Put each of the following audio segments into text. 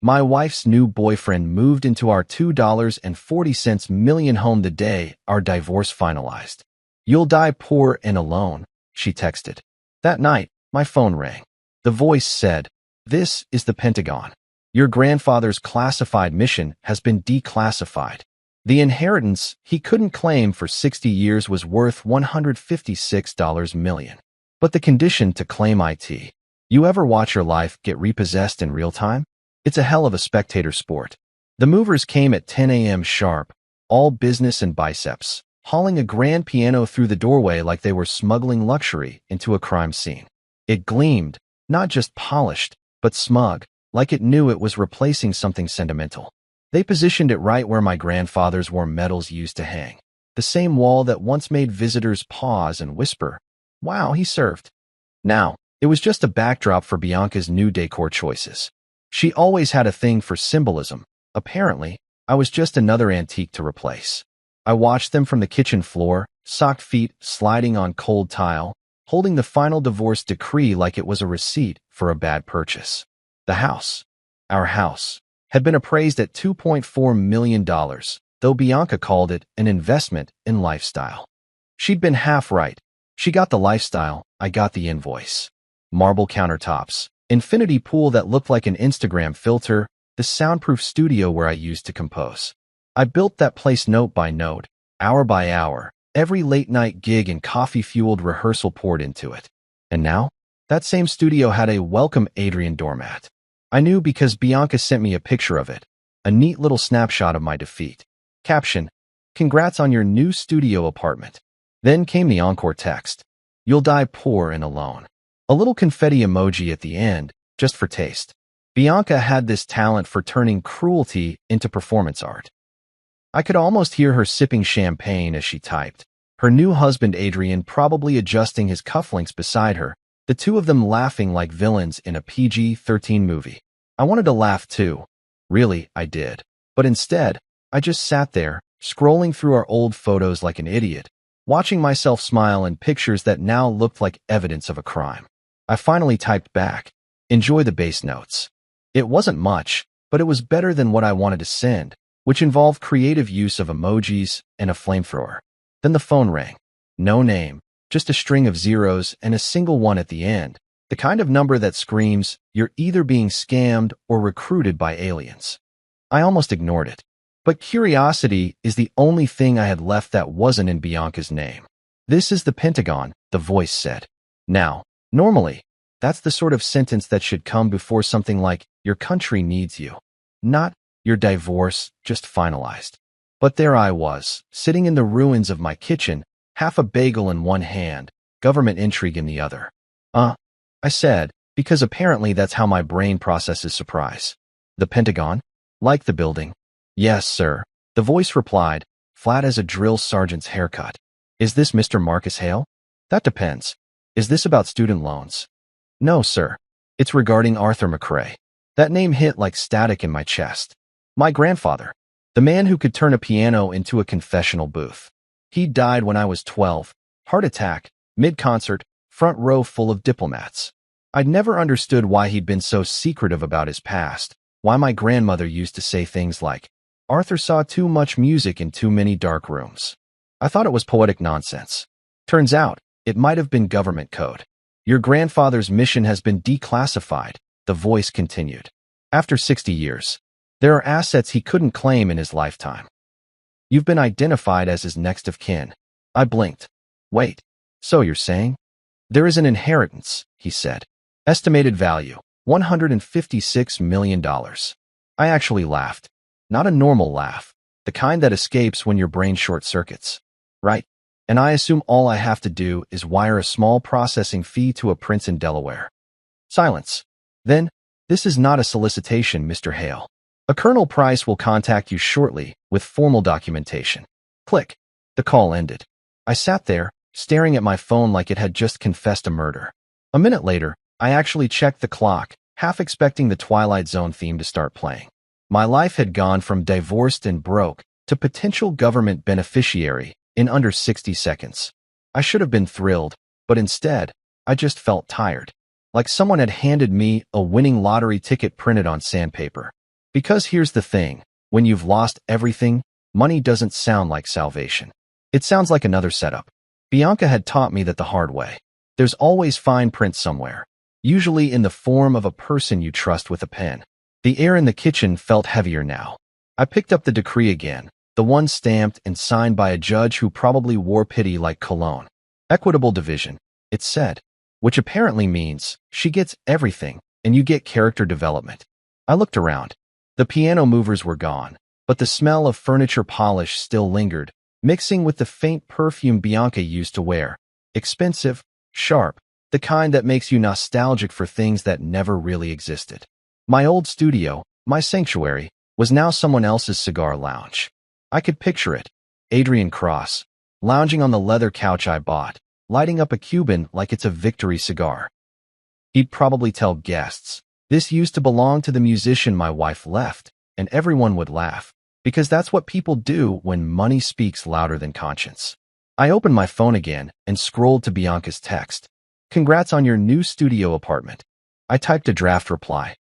My wife's new boyfriend moved into our $2.40 million home the day our divorce finalized. You'll die poor and alone, she texted. That night, my phone rang. The voice said, "This is the Pentagon. Your grandfather's classified mission has been declassified. The inheritance he couldn't claim for 60 years was worth $156 million. But the condition to claim it. You ever watch your life get repossessed in real time? It's a hell of a spectator sport." The movers came at 10 a.m. sharp, all business and biceps, hauling a grand piano through the doorway like they were smuggling luxury into a crime scene. It gleamed, not just polished, but smug, like it knew it was replacing something sentimental. They positioned it right where my grandfather's warm medals used to hang, the same wall that once made visitors pause and whisper, "Wow, he served." Now, it was just a backdrop for Bianca's new decor choices. She always had a thing for symbolism. Apparently, I was just another antique to replace. I watched them from the kitchen floor, socked feet sliding on cold tile, holding the final divorce decree like it was a receipt for a bad purchase. The house, our house, had been appraised at $2.4 million, though Bianca called it an investment in lifestyle. She'd been half right. She got the lifestyle, I got the invoice. Marble countertops, infinity pool that looked like an Instagram filter, the soundproof studio where I used to compose. I built that place note by note, hour by hour, every late-night gig and coffee-fueled rehearsal poured into it. And now, that same studio had a "Welcome Adrian" doormat. I knew because Bianca sent me a picture of it, a neat little snapshot of my defeat. Caption, "Congrats on your new studio apartment." Then came the encore text, "You'll die poor and alone." A little confetti emoji at the end, just for taste. Bianca had this talent for turning cruelty into performance art. I could almost hear her sipping champagne as she typed, her new husband Adrian probably adjusting his cufflinks beside her, the two of them laughing like villains in a PG-13 movie. I wanted to laugh too. Really, I did. But instead, I just sat there, scrolling through our old photos like an idiot, watching myself smile in pictures that now looked like evidence of a crime. I finally typed back, "Enjoy the bass notes." It wasn't much, but it was better than what I wanted to send, which involved creative use of emojis and a flamethrower. Then the phone rang. No name, just a string of zeros and a single one at the end, the kind of number that screams, you're either being scammed or recruited by aliens. I almost ignored it. But curiosity is the only thing I had left that wasn't in Bianca's name. "This is the Pentagon," the voice said. Now, normally, that's the sort of sentence that should come before something like, "Your country needs you." Not, "Your divorce just finalized." But there I was, sitting in the ruins of my kitchen, half a bagel in one hand, government intrigue in the other. I said, because apparently that's how my brain processes surprise. "The Pentagon? Like the building?" "Yes, sir," the voice replied, flat as a drill sergeant's haircut. "Is this Mr. Marcus Hale?" "That depends. Is this about student loans?" "No, sir. It's regarding Arthur McRae." That name hit like static in my chest. My grandfather. The man who could turn a piano into a confessional booth. He died when I was 12. Heart attack, mid-concert, front row full of diplomats. I'd never understood why he'd been so secretive about his past, why my grandmother used to say things like, "Arthur saw too much music in too many dark rooms." I thought it was poetic nonsense. Turns out, it might have been government code. "Your grandfather's mission has been declassified," the voice continued. "After 60 years. There are assets he couldn't claim in his lifetime. You've been identified as his next of kin." I blinked. "Wait, so you're saying?" "There is an inheritance," he said. "Estimated value, $156 million. I actually laughed. Not a normal laugh, the kind that escapes when your brain short-circuits. "Right. And I assume all I have to do is wire a small processing fee to a prince in Delaware." Silence. Then, "This is not a solicitation, Mr. Hale. A Colonel Price will contact you shortly with formal documentation." Click. The call ended. I sat there, staring at my phone like it had just confessed a murder. A minute later, I actually checked the clock, half expecting the Twilight Zone theme to start playing. My life had gone from divorced and broke to potential government beneficiary in under 60 seconds. I should have been thrilled, but instead, I just felt tired. Like someone had handed me a winning lottery ticket printed on sandpaper. Because here's the thing, when you've lost everything, money doesn't sound like salvation. It sounds like another setup. Bianca had taught me that the hard way. There's always fine print somewhere, usually in the form of a person you trust with a pen. The air in the kitchen felt heavier now. I picked up the decree again, the one stamped and signed by a judge who probably wore pity like cologne. Equitable division, it said, which apparently means she gets everything and you get character development. I looked around. The piano movers were gone, but the smell of furniture polish still lingered, mixing with the faint perfume Bianca used to wear. Expensive, sharp, the kind that makes you nostalgic for things that never really existed. My old studio, my sanctuary, was now someone else's cigar lounge. I could picture it. Adrian Cross, lounging on the leather couch I bought, lighting up a Cuban like it's a victory cigar. He'd probably tell guests, "This used to belong to the musician my wife left," and everyone would laugh, because that's what people do when money speaks louder than conscience. I opened my phone again and scrolled to Bianca's text. "Congrats on your new studio apartment." I typed a draft reply.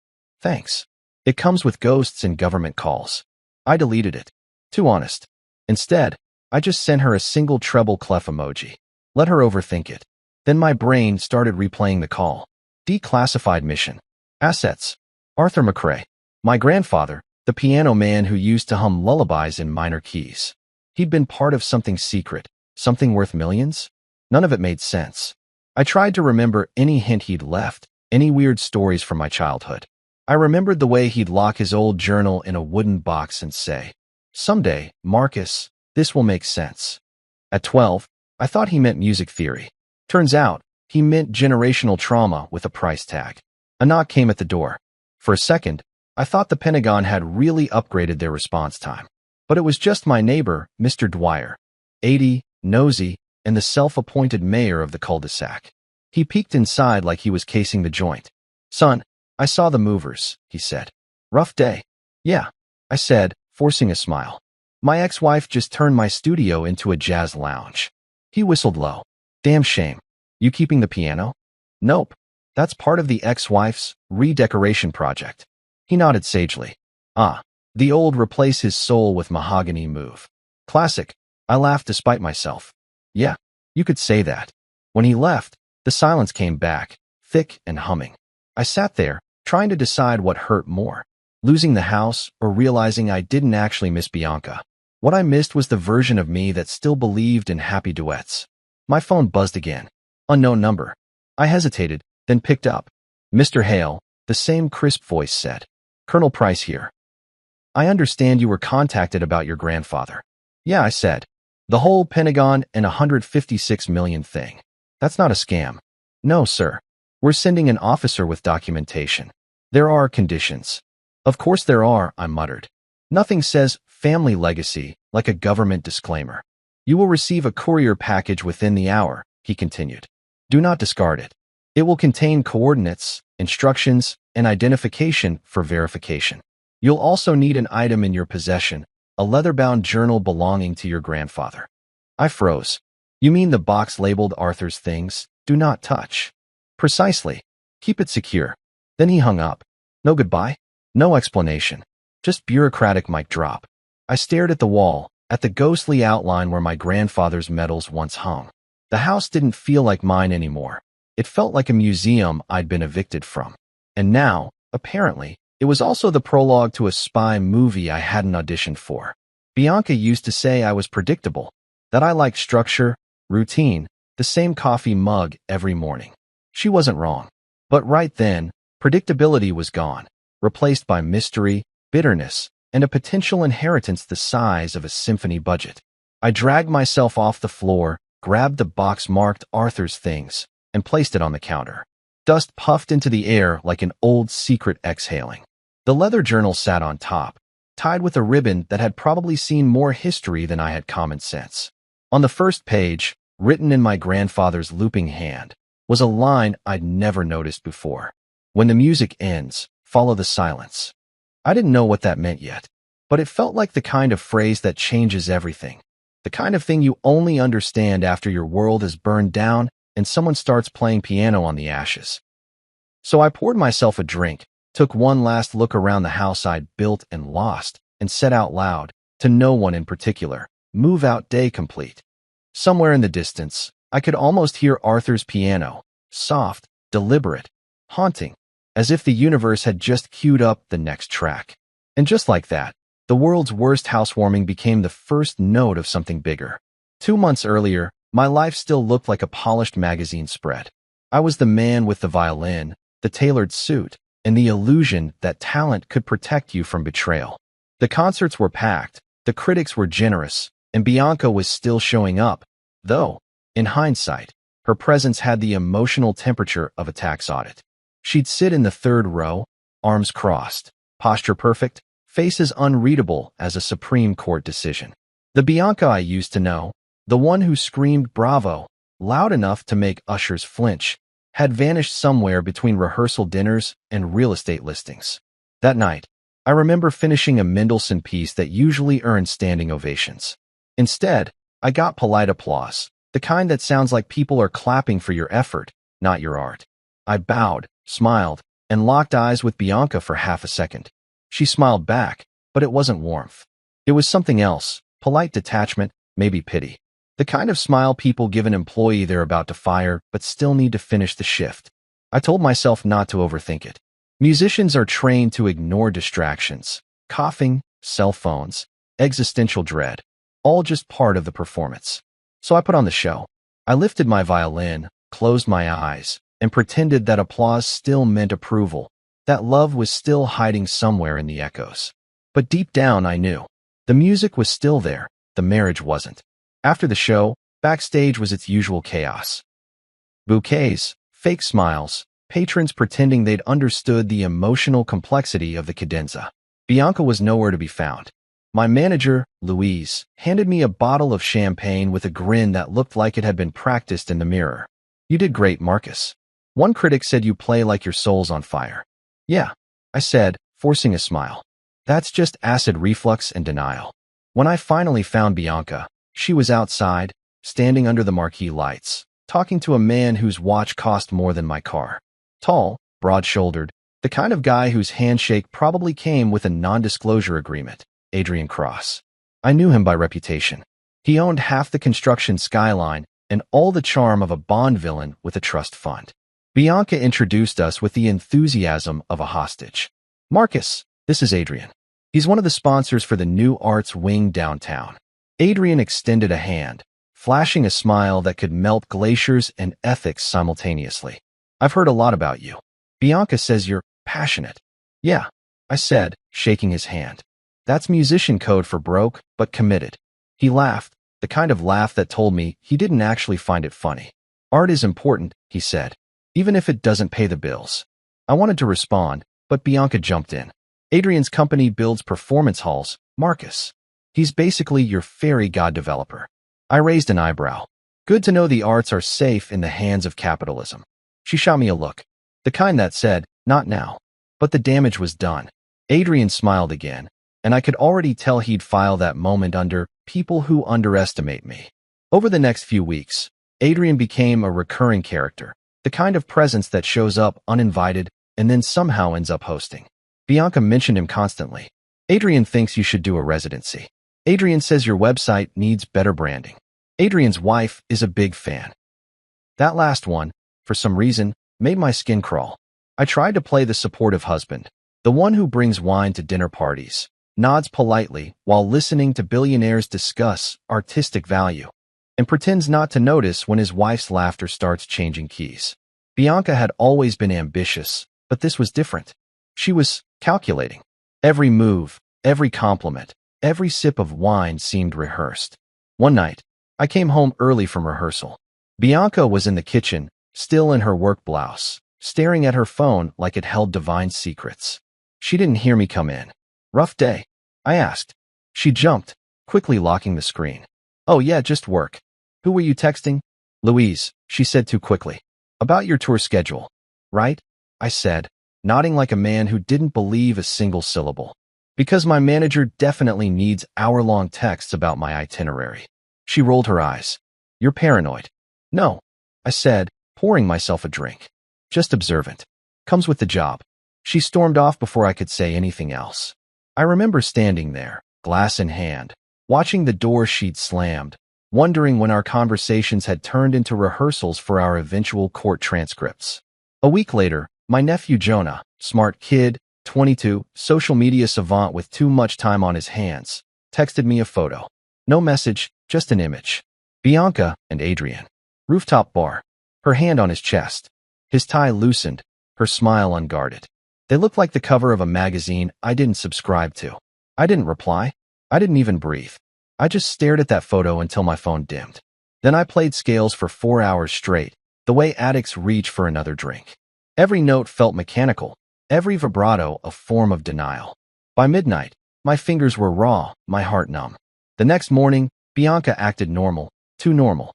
"Thanks. It comes with ghosts and government calls." I deleted it. Too honest. Instead, I just sent her a single treble clef emoji. Let her overthink it. Then my brain started replaying the call. Declassified mission. Assets. Arthur McRae. My grandfather, the piano man who used to hum lullabies in minor keys. He'd been part of something secret, something worth millions? None of it made sense. I tried to remember any hint he'd left, any weird stories from my childhood. I remembered the way he'd lock his old journal in a wooden box and say, "Someday, Marcus, this will make sense." At 12, I thought he meant music theory. Turns out, he meant generational trauma with a price tag. A knock came at the door. For a second, I thought the Pentagon had really upgraded their response time. But it was just my neighbor, Mr. Dwyer, 80, nosy, and the self-appointed mayor of the cul-de-sac. He peeked inside like he was casing the joint. "Son, I saw the movers," he said. "Rough day." "Yeah," I said, forcing a smile. "My ex-wife just turned my studio into a jazz lounge." He whistled low. "Damn shame. You keeping the piano?" "Nope. That's part of the ex-wife's redecoration project." He nodded sagely. "Ah, the old replace his soul with mahogany move. Classic." I laughed despite myself. "Yeah, you could say that." When he left, the silence came back, thick and humming. I sat there, trying to decide what hurt more, losing the house or realizing I didn't actually miss Bianca. What I missed was the version of me that still believed in happy duets. My phone buzzed again. Unknown number. I hesitated, then picked up. "Mr. Hale," the same crisp voice said. "Colonel Price here. I understand you were contacted about your grandfather." "Yeah," I said. "The whole Pentagon and $156 million thing. That's not a scam." "No, sir. We're sending an officer with documentation. There are conditions." "Of course there are," I muttered. "Nothing says family legacy like a government disclaimer." "You will receive a courier package within the hour," he continued. "Do not discard it. It will contain coordinates, instructions, and identification for verification. You'll also need an item in your possession, a leather-bound journal belonging to your grandfather." I froze. "You mean the box labeled Arthur's things? Do not touch." "Precisely. Keep it secure." Then he hung up. No goodbye, no explanation, just bureaucratic mic drop. I stared at the wall, at the ghostly outline where my grandfather's medals once hung. The house didn't feel like mine anymore. It felt like a museum I'd been evicted from. And now, apparently, it was also the prologue to a spy movie I hadn't auditioned for. Bianca used to say I was predictable, that I liked structure, routine, the same coffee mug every morning. She wasn't wrong. But right then, predictability was gone, replaced by mystery, bitterness, and a potential inheritance the size of a symphony budget. I dragged myself off the floor, grabbed the box marked Arthur's things, and placed it on the counter. Dust puffed into the air like an old secret exhaling. The leather journal sat on top, tied with a ribbon that had probably seen more history than I had common sense. On the first page, written in my grandfather's looping hand, was a line I'd never noticed before. "When the music ends, follow the silence." I didn't know what that meant yet, but it felt like the kind of phrase that changes everything. The kind of thing you only understand after your world is burned down and someone starts playing piano on the ashes. So I poured myself a drink, took one last look around the house I'd built and lost, and said out loud, to no one in particular, "Move out day complete." Somewhere in the distance, I could almost hear Arthur's piano, soft, deliberate, haunting, as if the universe had just queued up the next track. And just like that, the world's worst housewarming became the first note of something bigger. 2 months earlier, my life still looked like a polished magazine spread. I was the man with the violin, the tailored suit, and the illusion that talent could protect you from betrayal. The concerts were packed, the critics were generous, and Bianca was still showing up, though, in hindsight, her presence had the emotional temperature of a tax audit. She'd sit in the third row, arms crossed, posture perfect, face as unreadable as a Supreme Court decision. The Bianca I used to know, the one who screamed bravo, loud enough to make ushers flinch, had vanished somewhere between rehearsal dinners and real estate listings. That night, I remember finishing a Mendelssohn piece that usually earned standing ovations. Instead, I got polite applause, the kind that sounds like people are clapping for your effort, not your art. I bowed, smiled, and locked eyes with Bianca for half a second. She smiled back, but it wasn't warmth. It was something else, polite detachment, maybe pity. The kind of smile people give an employee they're about to fire but still need to finish the shift. I told myself not to overthink it. Musicians are trained to ignore distractions, coughing, cell phones, existential dread, all just part of the performance. So I put on the show. I lifted my violin, closed my eyes, and pretended that applause still meant approval, that love was still hiding somewhere in the echoes. But deep down I knew. The music was still there, the marriage wasn't. After the show, backstage was its usual chaos. Bouquets, fake smiles, patrons pretending they'd understood the emotional complexity of the cadenza. Bianca was nowhere to be found. My manager, Louise, handed me a bottle of champagne with a grin that looked like it had been practiced in the mirror. "You did great, Marcus." One critic said you play like your soul's on fire. "Yeah," I said, forcing a smile. "That's just acid reflux and denial." When I finally found Bianca, she was outside, standing under the marquee lights, talking to a man whose watch cost more than my car. Tall, broad-shouldered, the kind of guy whose handshake probably came with a non-disclosure agreement, Adrian Cross. I knew him by reputation. He owned half the construction skyline and all the charm of a Bond villain with a trust fund. Bianca introduced us with the enthusiasm of a hostage. "Marcus, this is Adrian. He's one of the sponsors for the new arts wing downtown." Adrian extended a hand, flashing a smile that could melt glaciers and ethics simultaneously. "I've heard a lot about you. Bianca says you're passionate." "Yeah," I said, shaking his hand. "That's musician code for broke, but committed." He laughed, the kind of laugh that told me he didn't actually find it funny. "Art is important," he said, "even if it doesn't pay the bills." I wanted to respond, but Bianca jumped in. "Adrian's company builds performance halls, Marcus. He's basically your fairy god developer." I raised an eyebrow. Good to know the arts are safe in the hands of capitalism. She shot me a look, the kind that said, "Not now." But the damage was done. Adrian smiled again, and I could already tell he'd file that moment under people who underestimate me. Over the next few weeks, Adrian became a recurring character, the kind of presence that shows up uninvited and then somehow ends up hosting. Bianca mentioned him constantly. "Adrian thinks you should do a residency. Adrian says your website needs better branding. Adrian's wife is a big fan." That last one, for some reason, made my skin crawl. I tried to play the supportive husband, the one who brings wine to dinner parties, nods politely while listening to billionaires discuss artistic value, and pretends not to notice when his wife's laughter starts changing keys. Bianca had always been ambitious, but this was different. She was calculating. Every move, every compliment, every sip of wine seemed rehearsed. One night, I came home early from rehearsal. Bianca was in the kitchen, still in her work blouse, staring at her phone like it held divine secrets. She didn't hear me come in. "Rough day?" I asked. She jumped, quickly locking the screen. "Oh yeah, just work." "Who were you texting?" "Louise," she said too quickly. "About your tour schedule." "Right?" I said, nodding like a man who didn't believe a single syllable. "Because my manager definitely needs hour-long texts about my itinerary." She rolled her eyes. "You're paranoid." "No," I said, pouring myself a drink. "Just observant. Comes with the job." She stormed off before I could say anything else. I remember standing there, glass in hand, watching the door she'd slammed, wondering when our conversations had turned into rehearsals for our eventual court transcripts. A week later, my nephew Jonah, smart kid, 22, social media savant with too much time on his hands, texted me a photo. No message, just an image. Bianca and Adrian. Rooftop bar. Her hand on his chest. His tie loosened, her smile unguarded. They looked like the cover of a magazine I didn't subscribe to. I didn't reply. I didn't even breathe. I just stared at that photo until my phone dimmed. Then I played scales for 4 hours straight, the way addicts reach for another drink. Every note felt mechanical, every vibrato a form of denial. By midnight, my fingers were raw, my heart numb. The next morning, Bianca acted normal, too normal.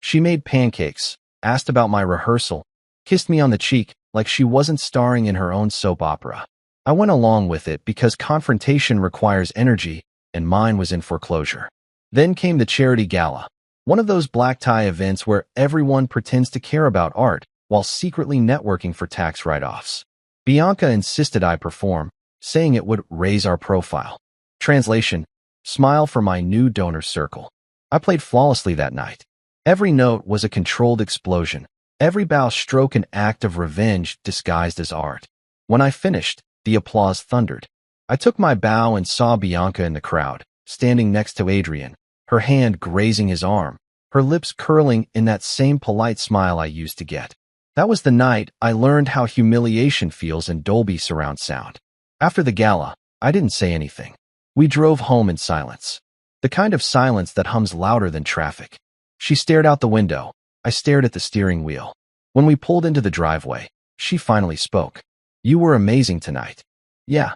She made pancakes, asked about my rehearsal, kissed me on the cheek like she wasn't starring in her own soap opera. I went along with it because confrontation requires energy, and mine was in foreclosure. Then came the charity gala, one of those black tie events where everyone pretends to care about art while secretly networking for tax write-offs. Bianca insisted I perform, saying it would raise our profile. Translation: smile for my new donor circle. I played flawlessly that night. Every note was a controlled explosion, every bow stroke an act of revenge disguised as art. When I finished, the applause thundered. I took my bow and saw Bianca in the crowd, standing next to Adrian, her hand grazing his arm, her lips curling in that same polite smile I used to get. That was the night I learned how humiliation feels in Dolby surround sound. After the gala, I didn't say anything. We drove home in silence. The kind of silence that hums louder than traffic. She stared out the window. I stared at the steering wheel. When we pulled into the driveway, she finally spoke. "You were amazing tonight." "Yeah,"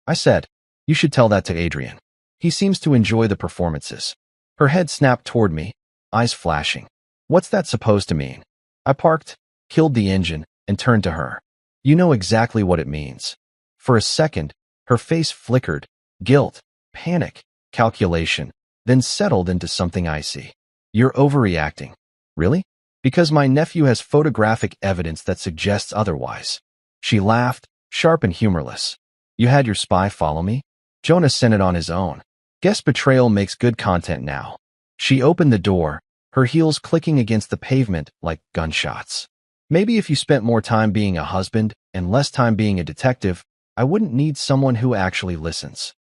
I said. "You should tell that to Adrian. He seems to enjoy the performances." Her head snapped toward me, eyes flashing. "What's that supposed to mean?" I parked, killed the engine, and turned to her. "You know exactly what it means." For a second, her face flickered, guilt, panic, calculation, then settled into something icy. "You're overreacting." "Really?" "Because my nephew has photographic evidence that suggests otherwise." She laughed, sharp and humorless. "You had your spy follow me?" "Jonah sent it on his own. Guess betrayal makes good content now." She opened the door, her heels clicking against the pavement like gunshots. "Maybe if you spent more time being a husband and less time being a detective, I wouldn't need someone who actually listens."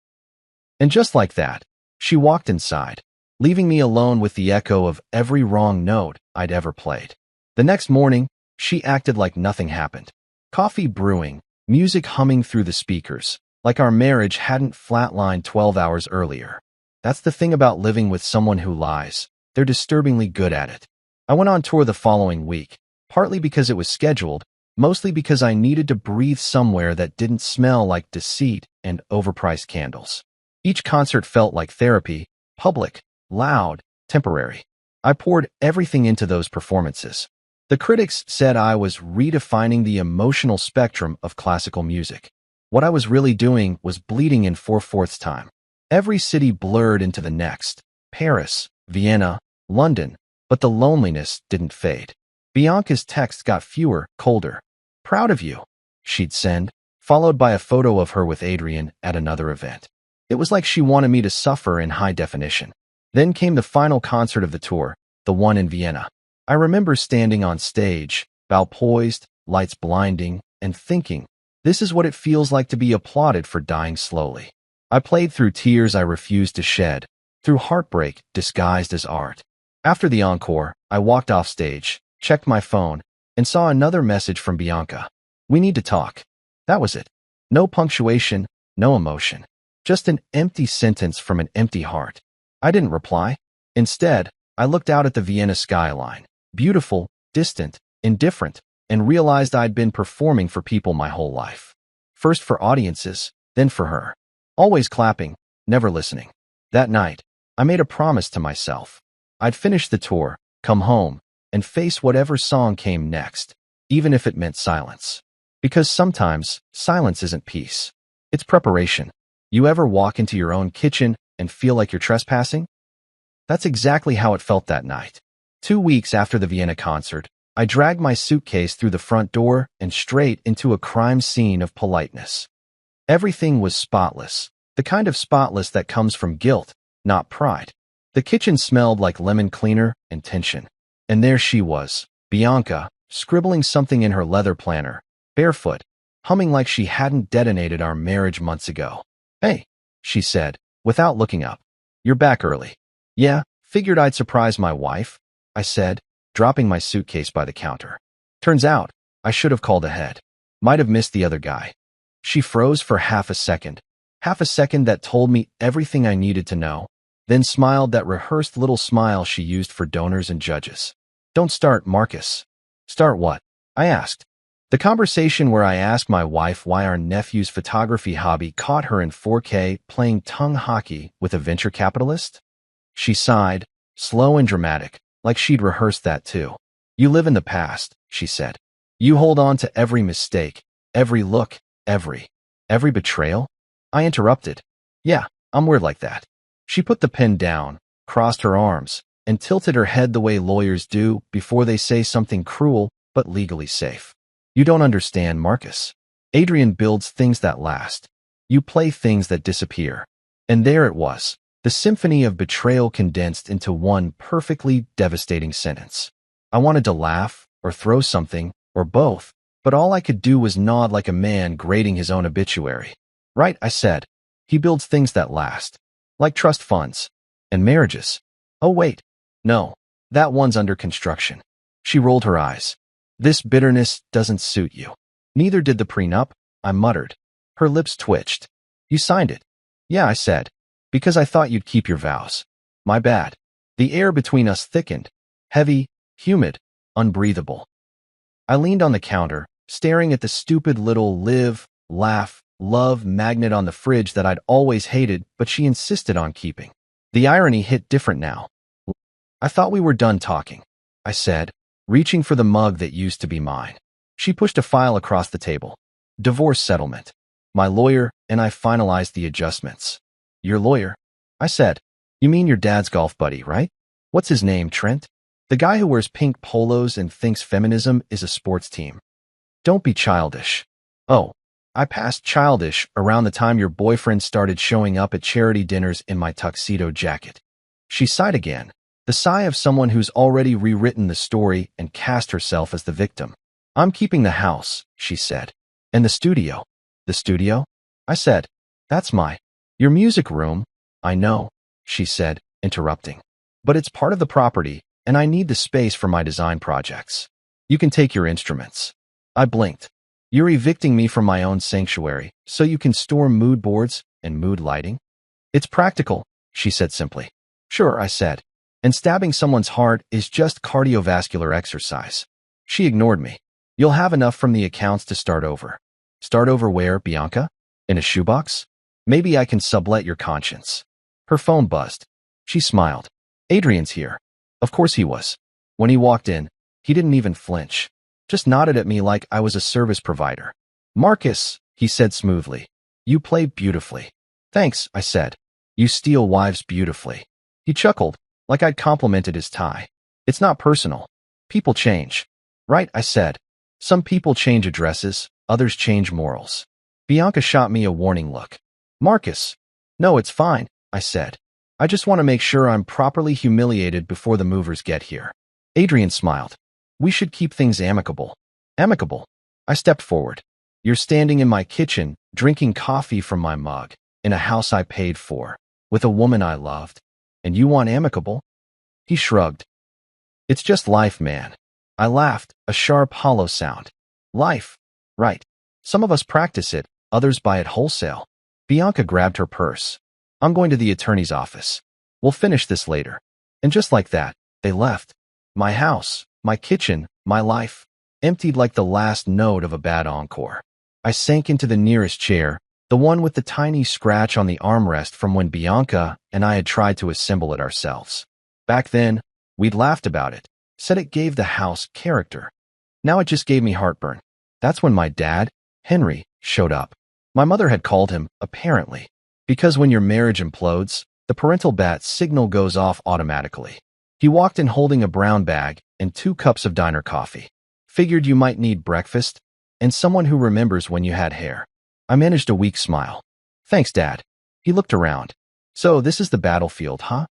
And just like that, she walked inside, leaving me alone with the echo of every wrong note I'd ever played. The next morning, she acted like nothing happened. Coffee brewing, music humming through the speakers, like our marriage hadn't flatlined 12 hours earlier. That's the thing about living with someone who lies. They're disturbingly good at it. I went on tour the following week, partly because it was scheduled, mostly because I needed to breathe somewhere that didn't smell like deceit and overpriced candles. Each concert felt like therapy, public, loud, temporary. I poured everything into those performances. The critics said I was redefining the emotional spectrum of classical music. What I was really doing was bleeding in 4/4 time. Every city blurred into the next. Paris, Vienna, London, but the loneliness didn't fade. Bianca's texts got fewer, colder. "Proud of you," she'd send, followed by a photo of her with Adrian at another event. It was like she wanted me to suffer in high definition. Then came the final concert of the tour, the one in Vienna. I remember standing on stage, bow poised, lights blinding, and thinking, this is what it feels like to be applauded for dying slowly. I played through tears I refused to shed, through heartbreak disguised as art. After the encore, I walked off stage, checked my phone, and saw another message from Bianca. "We need to talk." That was it. No punctuation, no emotion. Just an empty sentence from an empty heart. I didn't reply. Instead, I looked out at the Vienna skyline, beautiful, distant, indifferent, and realized I'd been performing for people my whole life. First for audiences, then for her. Always clapping, never listening. That night, I made a promise to myself. I'd finish the tour, come home, and face whatever song came next, even if it meant silence. Because sometimes, silence isn't peace. It's preparation. You ever walk into your own kitchen and feel like you're trespassing? That's exactly how it felt that night. 2 weeks after the Vienna concert, I dragged my suitcase through the front door and straight into a crime scene of politeness. Everything was spotless, the kind of spotless that comes from guilt, not pride. The kitchen smelled like lemon cleaner and tension. And there she was, Bianca, scribbling something in her leather planner, barefoot, humming like she hadn't detonated our marriage months ago. "Hey," she said, without looking up. "You're back early." "Yeah, figured I'd surprise my wife," I said, dropping my suitcase by the counter. "Turns out, I should have called ahead. Might have missed the other guy." She froze for half a second that told me everything I needed to know, then smiled that rehearsed little smile she used for donors and judges. "Don't start, Marcus." "Start what?" I asked. The conversation where I asked my wife why our nephew's photography hobby caught her in 4K playing tongue hockey with a venture capitalist? She sighed, slow and dramatic, like she'd rehearsed that too. "You live in the past," she said. "You hold on to every mistake, every look, every betrayal?" I interrupted. "Yeah, I'm weird like that." She put the pen down, crossed her arms, and tilted her head the way lawyers do before they say something cruel but legally safe. "You don't understand, Marcus. Adrian builds things that last. You play things that disappear." And there it was, the symphony of betrayal condensed into one perfectly devastating sentence. I wanted to laugh, or throw something, or both, but all I could do was nod like a man grading his own obituary. "Right," I said. "He builds things that last. Like trust funds. And marriages. Oh wait, no, that one's under construction." She rolled her eyes. "This bitterness doesn't suit you." "Neither did the prenup," I muttered. Her lips twitched. "You signed it." "Yeah," I said. "Because I thought you'd keep your vows." "My bad." The air between us thickened. Heavy, humid, unbreathable. I leaned on the counter, staring at the stupid little live, laugh, love magnet on the fridge that I'd always hated, but she insisted on keeping. The irony hit different now. "I thought we were done talking," I said, reaching for the mug that used to be mine. She pushed a file across the table. "Divorce settlement. My lawyer and I finalized the adjustments." "Your lawyer?" I said. "You mean your dad's golf buddy, right? What's his name, Trent? The guy who wears pink polos and thinks feminism is a sports team." "Don't be childish." "Oh, I passed childish around the time your boyfriend started showing up at charity dinners in my tuxedo jacket." She sighed again, the sigh of someone who's already rewritten the story and cast herself as the victim. "I'm keeping the house," she said. "And the studio." "The studio?" I said. "That's your music room." "I know," she said, interrupting. "But it's part of the property, and I need the space for my design projects. You can take your instruments." I blinked. "You're evicting me from my own sanctuary, so you can store mood boards and mood lighting?" "It's practical," she said simply. "Sure," I said. "And stabbing someone's heart is just cardiovascular exercise." She ignored me. "You'll have enough from the accounts to start over." "Start over where, Bianca? In a shoebox? Maybe I can sublet your conscience." Her phone buzzed. She smiled. "Adrian's here." Of course he was. When he walked in, he didn't even flinch. Just nodded at me like I was a service provider. "Marcus," he said smoothly. "You play beautifully." "Thanks," I said. "You steal wives beautifully." He chuckled, like I'd complimented his tie. "It's not personal. People change." "Right," I said. "Some people change addresses, others change morals." Bianca shot me a warning look. "Marcus." "No, it's fine," I said. "I just want to make sure I'm properly humiliated before the movers get here." Adrian smiled. "We should keep things amicable." "Amicable?" I stepped forward. "You're standing in my kitchen, drinking coffee from my mug, in a house I paid for, with a woman I loved, and you want amicable?" He shrugged. "It's just life, man." I laughed, a sharp, hollow sound. "Life. Right. Some of us practice it, others buy it wholesale." Bianca grabbed her purse. "I'm going to the attorney's office. We'll finish this later." And just like that, they left. My house, my kitchen, my life, emptied like the last note of a bad encore. I sank into the nearest chair, the one with the tiny scratch on the armrest from when Bianca and I had tried to assemble it ourselves. Back then, we'd laughed about it, said it gave the house character. Now it just gave me heartburn. That's when my dad, Henry, showed up. My mother had called him, apparently, because when your marriage implodes, the parental bat signal goes off automatically. He walked in holding a brown bag and 2 cups of diner coffee. Figured you might need breakfast, and someone who remembers when you had hair. I managed a weak smile. Thanks, Dad. He looked around. So this is the battlefield, huh?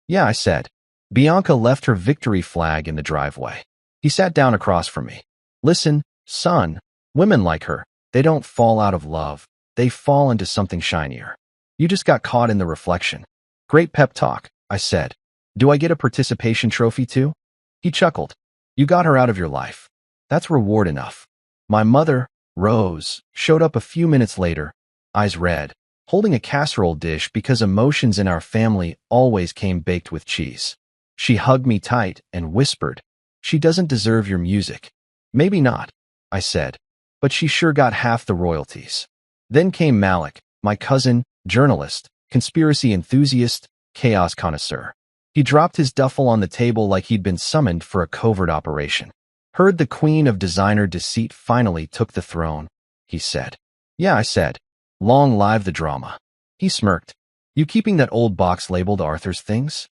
Yeah, I said. Bianca left her victory flag in the driveway. He sat down across from me. Listen, son, women like her, they don't fall out of love. They fall into something shinier. You just got caught in the reflection. Great pep talk, I said. Do I get a participation trophy too? He chuckled. You got her out of your life. That's reward enough. My mother, Rose, showed up a few minutes later, eyes red, holding a casserole dish because emotions in our family always came baked with cheese. She hugged me tight and whispered, "She doesn't deserve your music." Maybe not, I said, but she sure got half the royalties. Then came Malik, my cousin, journalist, conspiracy enthusiast, chaos connoisseur. He dropped his duffel on the table like he'd been summoned for a covert operation. Heard the queen of designer deceit finally took the throne, he said. Yeah, I said. Long live the drama. He smirked. You keeping that old box labeled Arthur's things?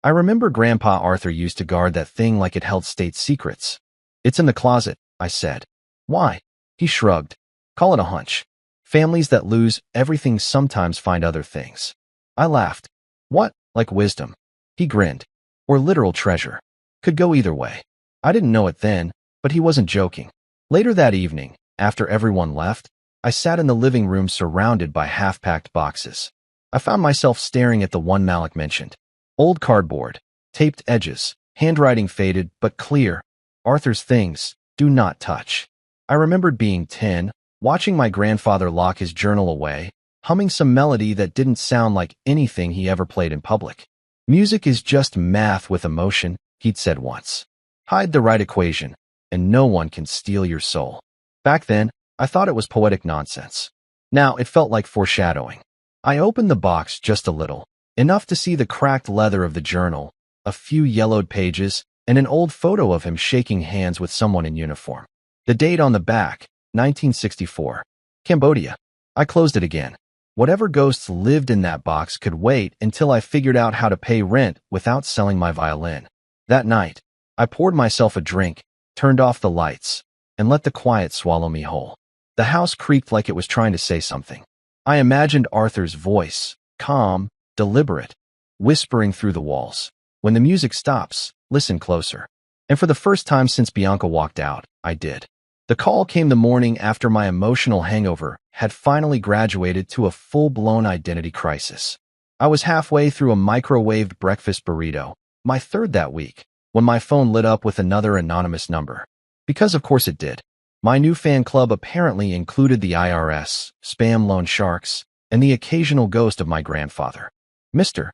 I remember Grandpa Arthur used to guard that thing like it held state secrets. It's in the closet, I said. Why? He shrugged. Call it a hunch. Families that lose everything sometimes find other things. I laughed. What? Like wisdom? He grinned. Or literal treasure. Could go either way. I didn't know it then, but he wasn't joking. Later that evening, after everyone left, I sat in the living room surrounded by half-packed boxes. I found myself staring at the one Malik mentioned. Old cardboard, taped edges, handwriting faded but clear. Arthur's things, do not touch. I remembered being 10, watching my grandfather lock his journal away, humming some melody that didn't sound like anything he ever played in public. Music is just math with emotion, he'd said once. Hide the right equation, and no one can steal your soul. Back then, I thought it was poetic nonsense. Now it felt like foreshadowing. I opened the box just a little, enough to see the cracked leather of the journal, a few yellowed pages, and an old photo of him shaking hands with someone in uniform. The date on the back, 1964. Cambodia. I closed it again. Whatever ghosts lived in that box could wait until I figured out how to pay rent without selling my violin. That night, I poured myself a drink, turned off the lights, and let the quiet swallow me whole. The house creaked like it was trying to say something. I imagined Arthur's voice, calm, deliberate, whispering through the walls. When the music stops, listen closer. And for the first time since Bianca walked out, I did. The call came the morning after my emotional hangover had finally graduated to a full-blown identity crisis. I was halfway through a microwaved breakfast burrito, my third that week, when my phone lit up with another anonymous number. Because of course it did. My new fan club apparently included the IRS, spam loan sharks, and the occasional ghost of my grandfather. Mr.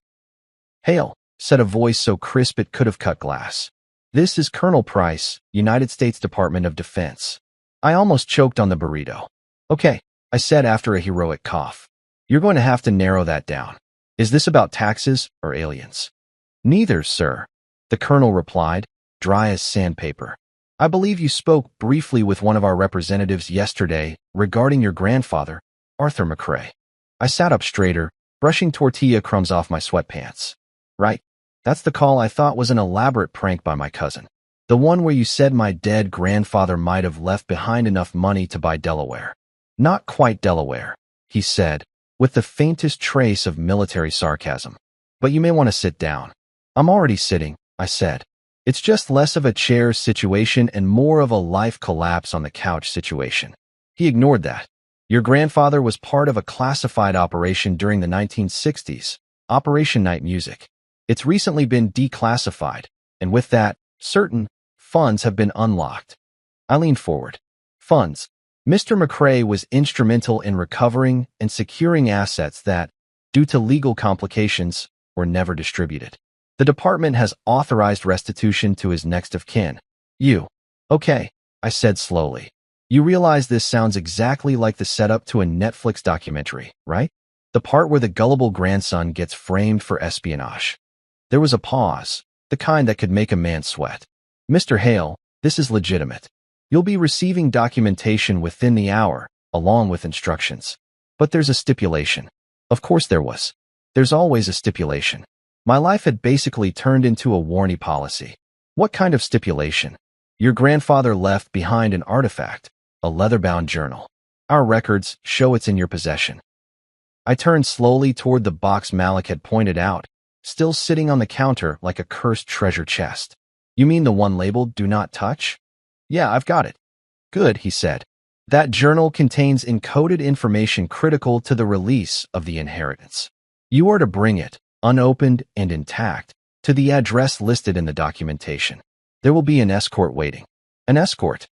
Hale, said a voice so crisp it could have cut glass. This is Colonel Price, United States Department of Defense. I almost choked on the burrito. Okay, I said after a heroic cough. You're going to have to narrow that down. Is this about taxes or aliens? Neither, sir, the colonel replied, dry as sandpaper. I believe you spoke briefly with one of our representatives yesterday regarding your grandfather, Arthur McCrae. I sat up straighter, brushing tortilla crumbs off my sweatpants. Right, that's the call I thought was an elaborate prank by my cousin. The one where you said my dead grandfather might have left behind enough money to buy Delaware. Not quite Delaware, he said, with the faintest trace of military sarcasm. But you may want to sit down. I'm already sitting, I said. It's just less of a chair situation and more of a life collapse on the couch situation. He ignored that. Your grandfather was part of a classified operation during the 1960s, Operation Night Music. It's recently been declassified, and with that, certain funds have been unlocked. I leaned forward. Funds. Mr. McCrae was instrumental in recovering and securing assets that, due to legal complications, were never distributed. The department has authorized restitution to his next of kin. You. Okay, I said slowly. You realize this sounds exactly like the setup to a Netflix documentary, right? The part where the gullible grandson gets framed for espionage. There was a pause, the kind that could make a man sweat. Mr. Hale, this is legitimate. You'll be receiving documentation within the hour, along with instructions. But there's a stipulation. Of course there was. There's always a stipulation. My life had basically turned into a warning policy. What kind of stipulation? Your grandfather left behind an artifact, a leather-bound journal. Our records show it's in your possession. I turned slowly toward the box Malik had pointed out, still sitting on the counter like a cursed treasure chest. You mean the one labeled "Do Not Touch"? Yeah, I've got it. Good, he said. That journal contains encoded information critical to the release of the inheritance. You are to bring it, unopened and intact, to the address listed in the documentation. There will be an escort waiting. An escort?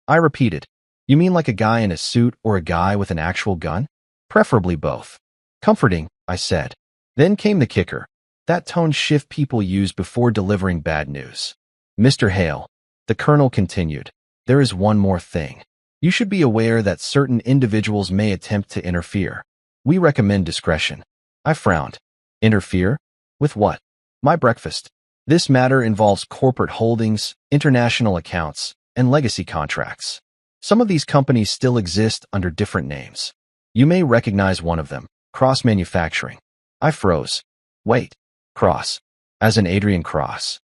I repeated. You mean like a guy in a suit or a guy with an actual gun? Preferably both. Comforting, I said. Then came the kicker. That tone shift people use before delivering bad news. Mr. Hale, the colonel continued, there is one more thing. You should be aware that certain individuals may attempt to interfere. We recommend discretion. I frowned. Interfere? With what? My breakfast. This matter involves corporate holdings, international accounts, and legacy contracts. Some of these companies still exist under different names. You may recognize one of them, Cross Manufacturing. I froze. Wait, Cross. As in Adrian Cross?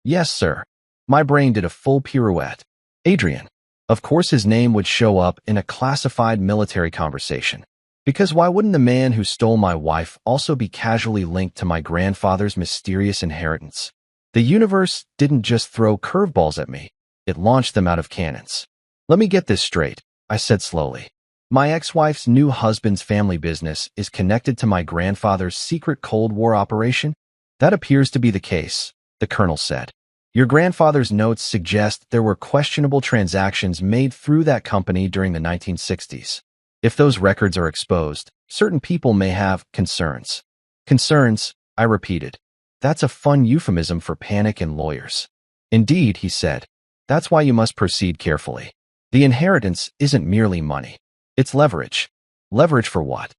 Yes, sir. My brain did a full pirouette. Adrian. Of course his name would show up in a classified military conversation. Because why wouldn't the man who stole my wife also be casually linked to my grandfather's mysterious inheritance? The universe didn't just throw curveballs at me. It launched them out of cannons. Let me get this straight, I said slowly. My ex-wife's new husband's family business is connected to my grandfather's secret Cold War operation? That appears to be the case, the colonel said. Your grandfather's notes suggest there were questionable transactions made through that company during the 1960s. If those records are exposed, certain people may have concerns. Concerns, I repeated. That's a fun euphemism for panic in lawyers. Indeed, he said. That's why you must proceed carefully. The inheritance isn't merely money. It's leverage. Leverage for what?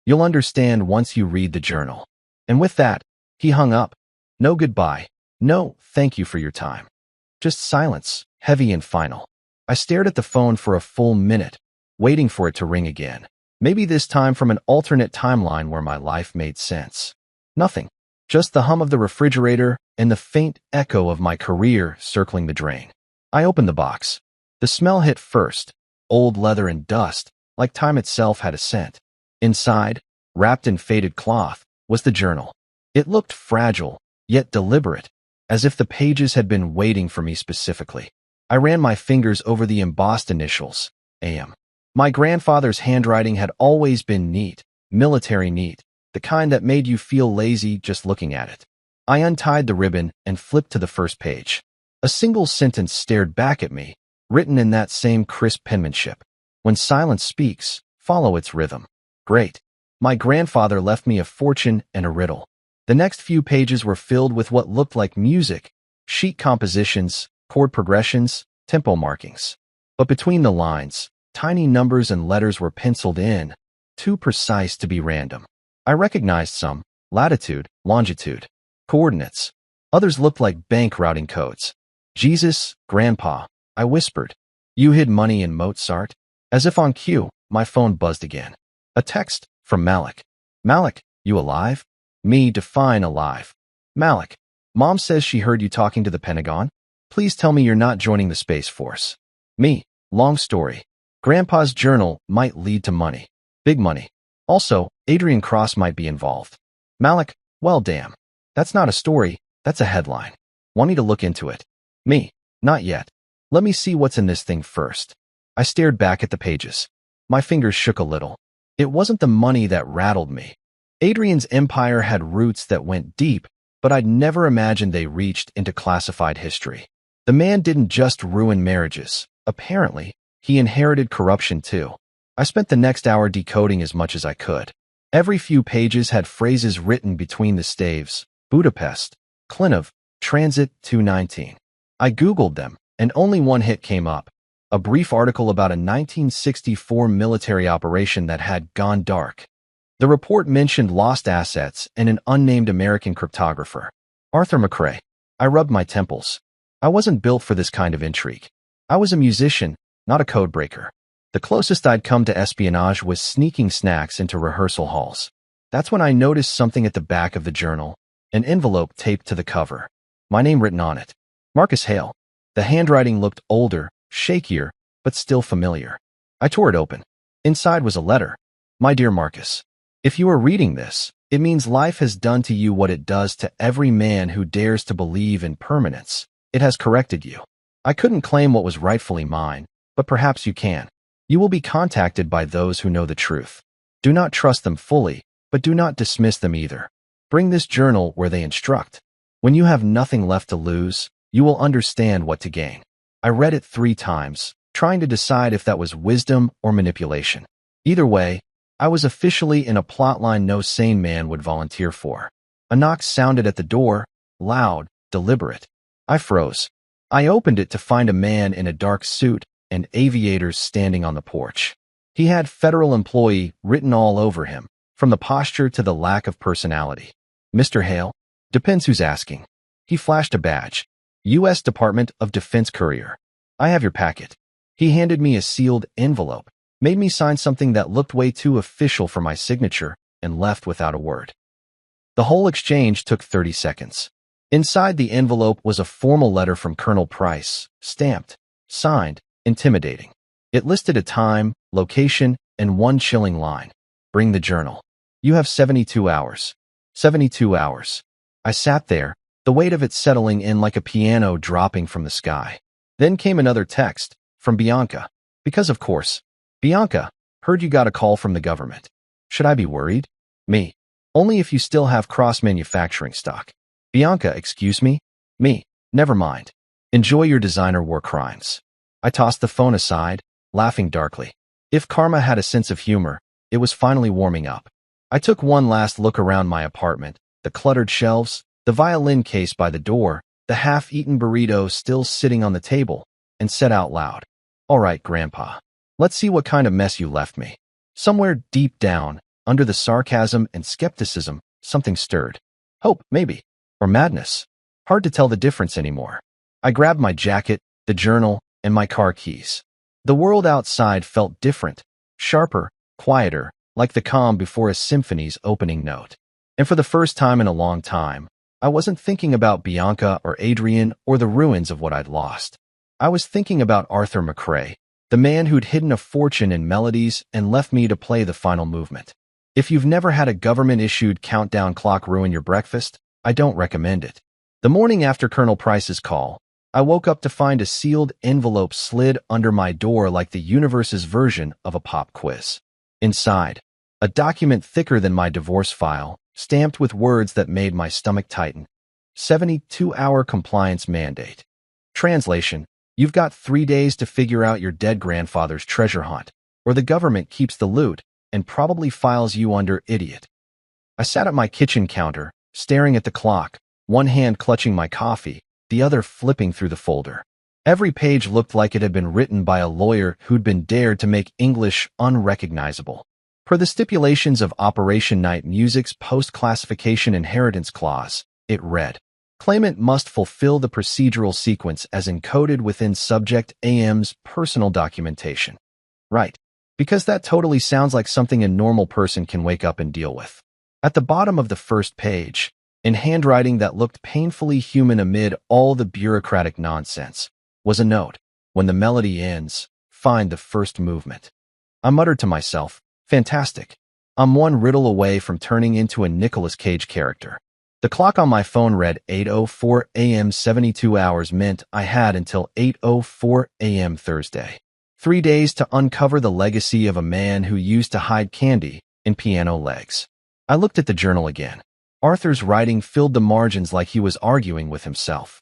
You'll understand once you read the journal. And with that, he hung up. No goodbye. No, thank you for your time. Just silence, heavy and final. I stared at the phone for a full minute, waiting for it to ring again. Maybe this time from an alternate timeline where my life made sense. Nothing. Just the hum of the refrigerator and the faint echo of my career circling the drain. I opened the box. The smell hit first, old leather and dust, like time itself had a scent. Inside, wrapped in faded cloth, was the journal. It looked fragile, yet deliberate, as if the pages had been waiting for me specifically. I ran my fingers over the embossed initials, AM. My grandfather's handwriting had always been neat, military neat, the kind that made you feel lazy just looking at it. I untied the ribbon and flipped to the first page. A single sentence stared back at me, written in that same crisp penmanship. When silence speaks, follow its rhythm. Great. My grandfather left me a fortune and a riddle. The next few pages were filled with what looked like music, sheet compositions, chord progressions, tempo markings. But between the lines, tiny numbers and letters were penciled in, too precise to be random. I recognized some: latitude, longitude, coordinates. Others looked like bank routing codes. Jesus, Grandpa, I whispered. You hid money in Mozart? As if on cue, my phone buzzed again. A text from Malik. Malik, you alive? Me, define alive. Malik, Mom says she heard you talking to the Pentagon. Please tell me you're not joining the Space Force. Me, long story. Grandpa's journal might lead to money. Big money. Also, Adrian Cross might be involved. Malik, well damn. That's not a story, that's a headline. Wanting to look into it. Me, not yet. Let me see what's in this thing first. I stared back at the pages. My fingers shook a little. It wasn't the money that rattled me. Adrian's empire had roots that went deep, but I'd never imagined they reached into classified history. The man didn't just ruin marriages. Apparently, he inherited corruption too. I spent the next hour decoding as much as I could. Every few pages had phrases written between the staves: Budapest, Klinov, Transit 219. I Googled them, and only one hit came up. A brief article about a 1964 military operation that had gone dark. The report mentioned lost assets and an unnamed American cryptographer, Arthur McCrae. I rubbed my temples. I wasn't built for this kind of intrigue. I was a musician, not a codebreaker. The closest I'd come to espionage was sneaking snacks into rehearsal halls. That's when I noticed something at the back of the journal, an envelope taped to the cover. My name written on it. Marcus Hale. The handwriting looked older, shakier, but still familiar. I tore it open. Inside was a letter. My dear Marcus, if you are reading this, it means life has done to you what it does to every man who dares to believe in permanence. It has corrected you. I couldn't claim what was rightfully mine, but perhaps you can. You will be contacted by those who know the truth. Do not trust them fully, but do not dismiss them either. Bring this journal where they instruct. When you have nothing left to lose, you will understand what to gain. I read it 3 times, trying to decide if that was wisdom or manipulation. Either way, I was officially in a plotline no sane man would volunteer for. A knock sounded at the door, loud, deliberate. I froze. I opened it to find a man in a dark suit and aviators standing on the porch. He had federal employee written all over him, from the posture to the lack of personality. Mr. Hale? Depends who's asking. He flashed a badge. U.S. Department of Defense Courier. I have your packet. He handed me a sealed envelope, made me sign something that looked way too official for my signature, and left without a word. The whole exchange took 30 seconds. Inside the envelope was a formal letter from Colonel Price, stamped, signed, intimidating. It listed a time, location, and one chilling line. Bring the journal. You have 72 hours. 72 hours. I sat there, the weight of it settling in like a piano dropping from the sky. Then came another text, from Bianca. Because of course. Bianca, heard you got a call from the government. Should I be worried? Me. Only if you still have cross-manufacturing stock. Bianca, excuse me? Me. Never mind. Enjoy your designer war crimes. I tossed the phone aside, laughing darkly. If karma had a sense of humor, it was finally warming up. I took one last look around my apartment, the cluttered shelves, the violin case by the door, the half-eaten burrito still sitting on the table, and said out loud, "All right, Grandpa. Let's see what kind of mess you left me." Somewhere deep down, under the sarcasm and skepticism, something stirred. Hope, maybe. Or madness. Hard to tell the difference anymore. I grabbed my jacket, the journal, and my car keys. The world outside felt different, sharper, quieter, like the calm before a symphony's opening note. And for the first time in a long time, I wasn't thinking about Bianca or Adrian or the ruins of what I'd lost. I was thinking about Arthur McCrae, the man who'd hidden a fortune in melodies and left me to play the final movement. If you've never had a government-issued countdown clock ruin your breakfast, I don't recommend it. The morning after Colonel Price's call, I woke up to find a sealed envelope slid under my door like the universe's version of a pop quiz. Inside, a document thicker than my divorce file, stamped with words that made my stomach tighten. 72-hour compliance mandate. Translation: you've got 3 days to figure out your dead grandfather's treasure hunt, or the government keeps the loot and probably files you under idiot. I sat at my kitchen counter, staring at the clock, one hand clutching my coffee, the other flipping through the folder. Every page looked like it had been written by a lawyer who'd been dared to make English unrecognizable. Per the stipulations of Operation Night Music's post-classification inheritance clause, it read, claimant must fulfill the procedural sequence as encoded within subject AM's personal documentation. Right. Because that totally sounds like something a normal person can wake up and deal with. At the bottom of the first page, in handwriting that looked painfully human amid all the bureaucratic nonsense, was a note. When the melody ends, find the first movement. I muttered to myself, fantastic. I'm one riddle away from turning into a Nicolas Cage character. The clock on my phone read 8:04 a.m. 72 hours meant I had until 8:04 a.m. Thursday. 3 days to uncover the legacy of a man who used to hide candy in piano legs. I looked at the journal again. Arthur's writing filled the margins like he was arguing with himself.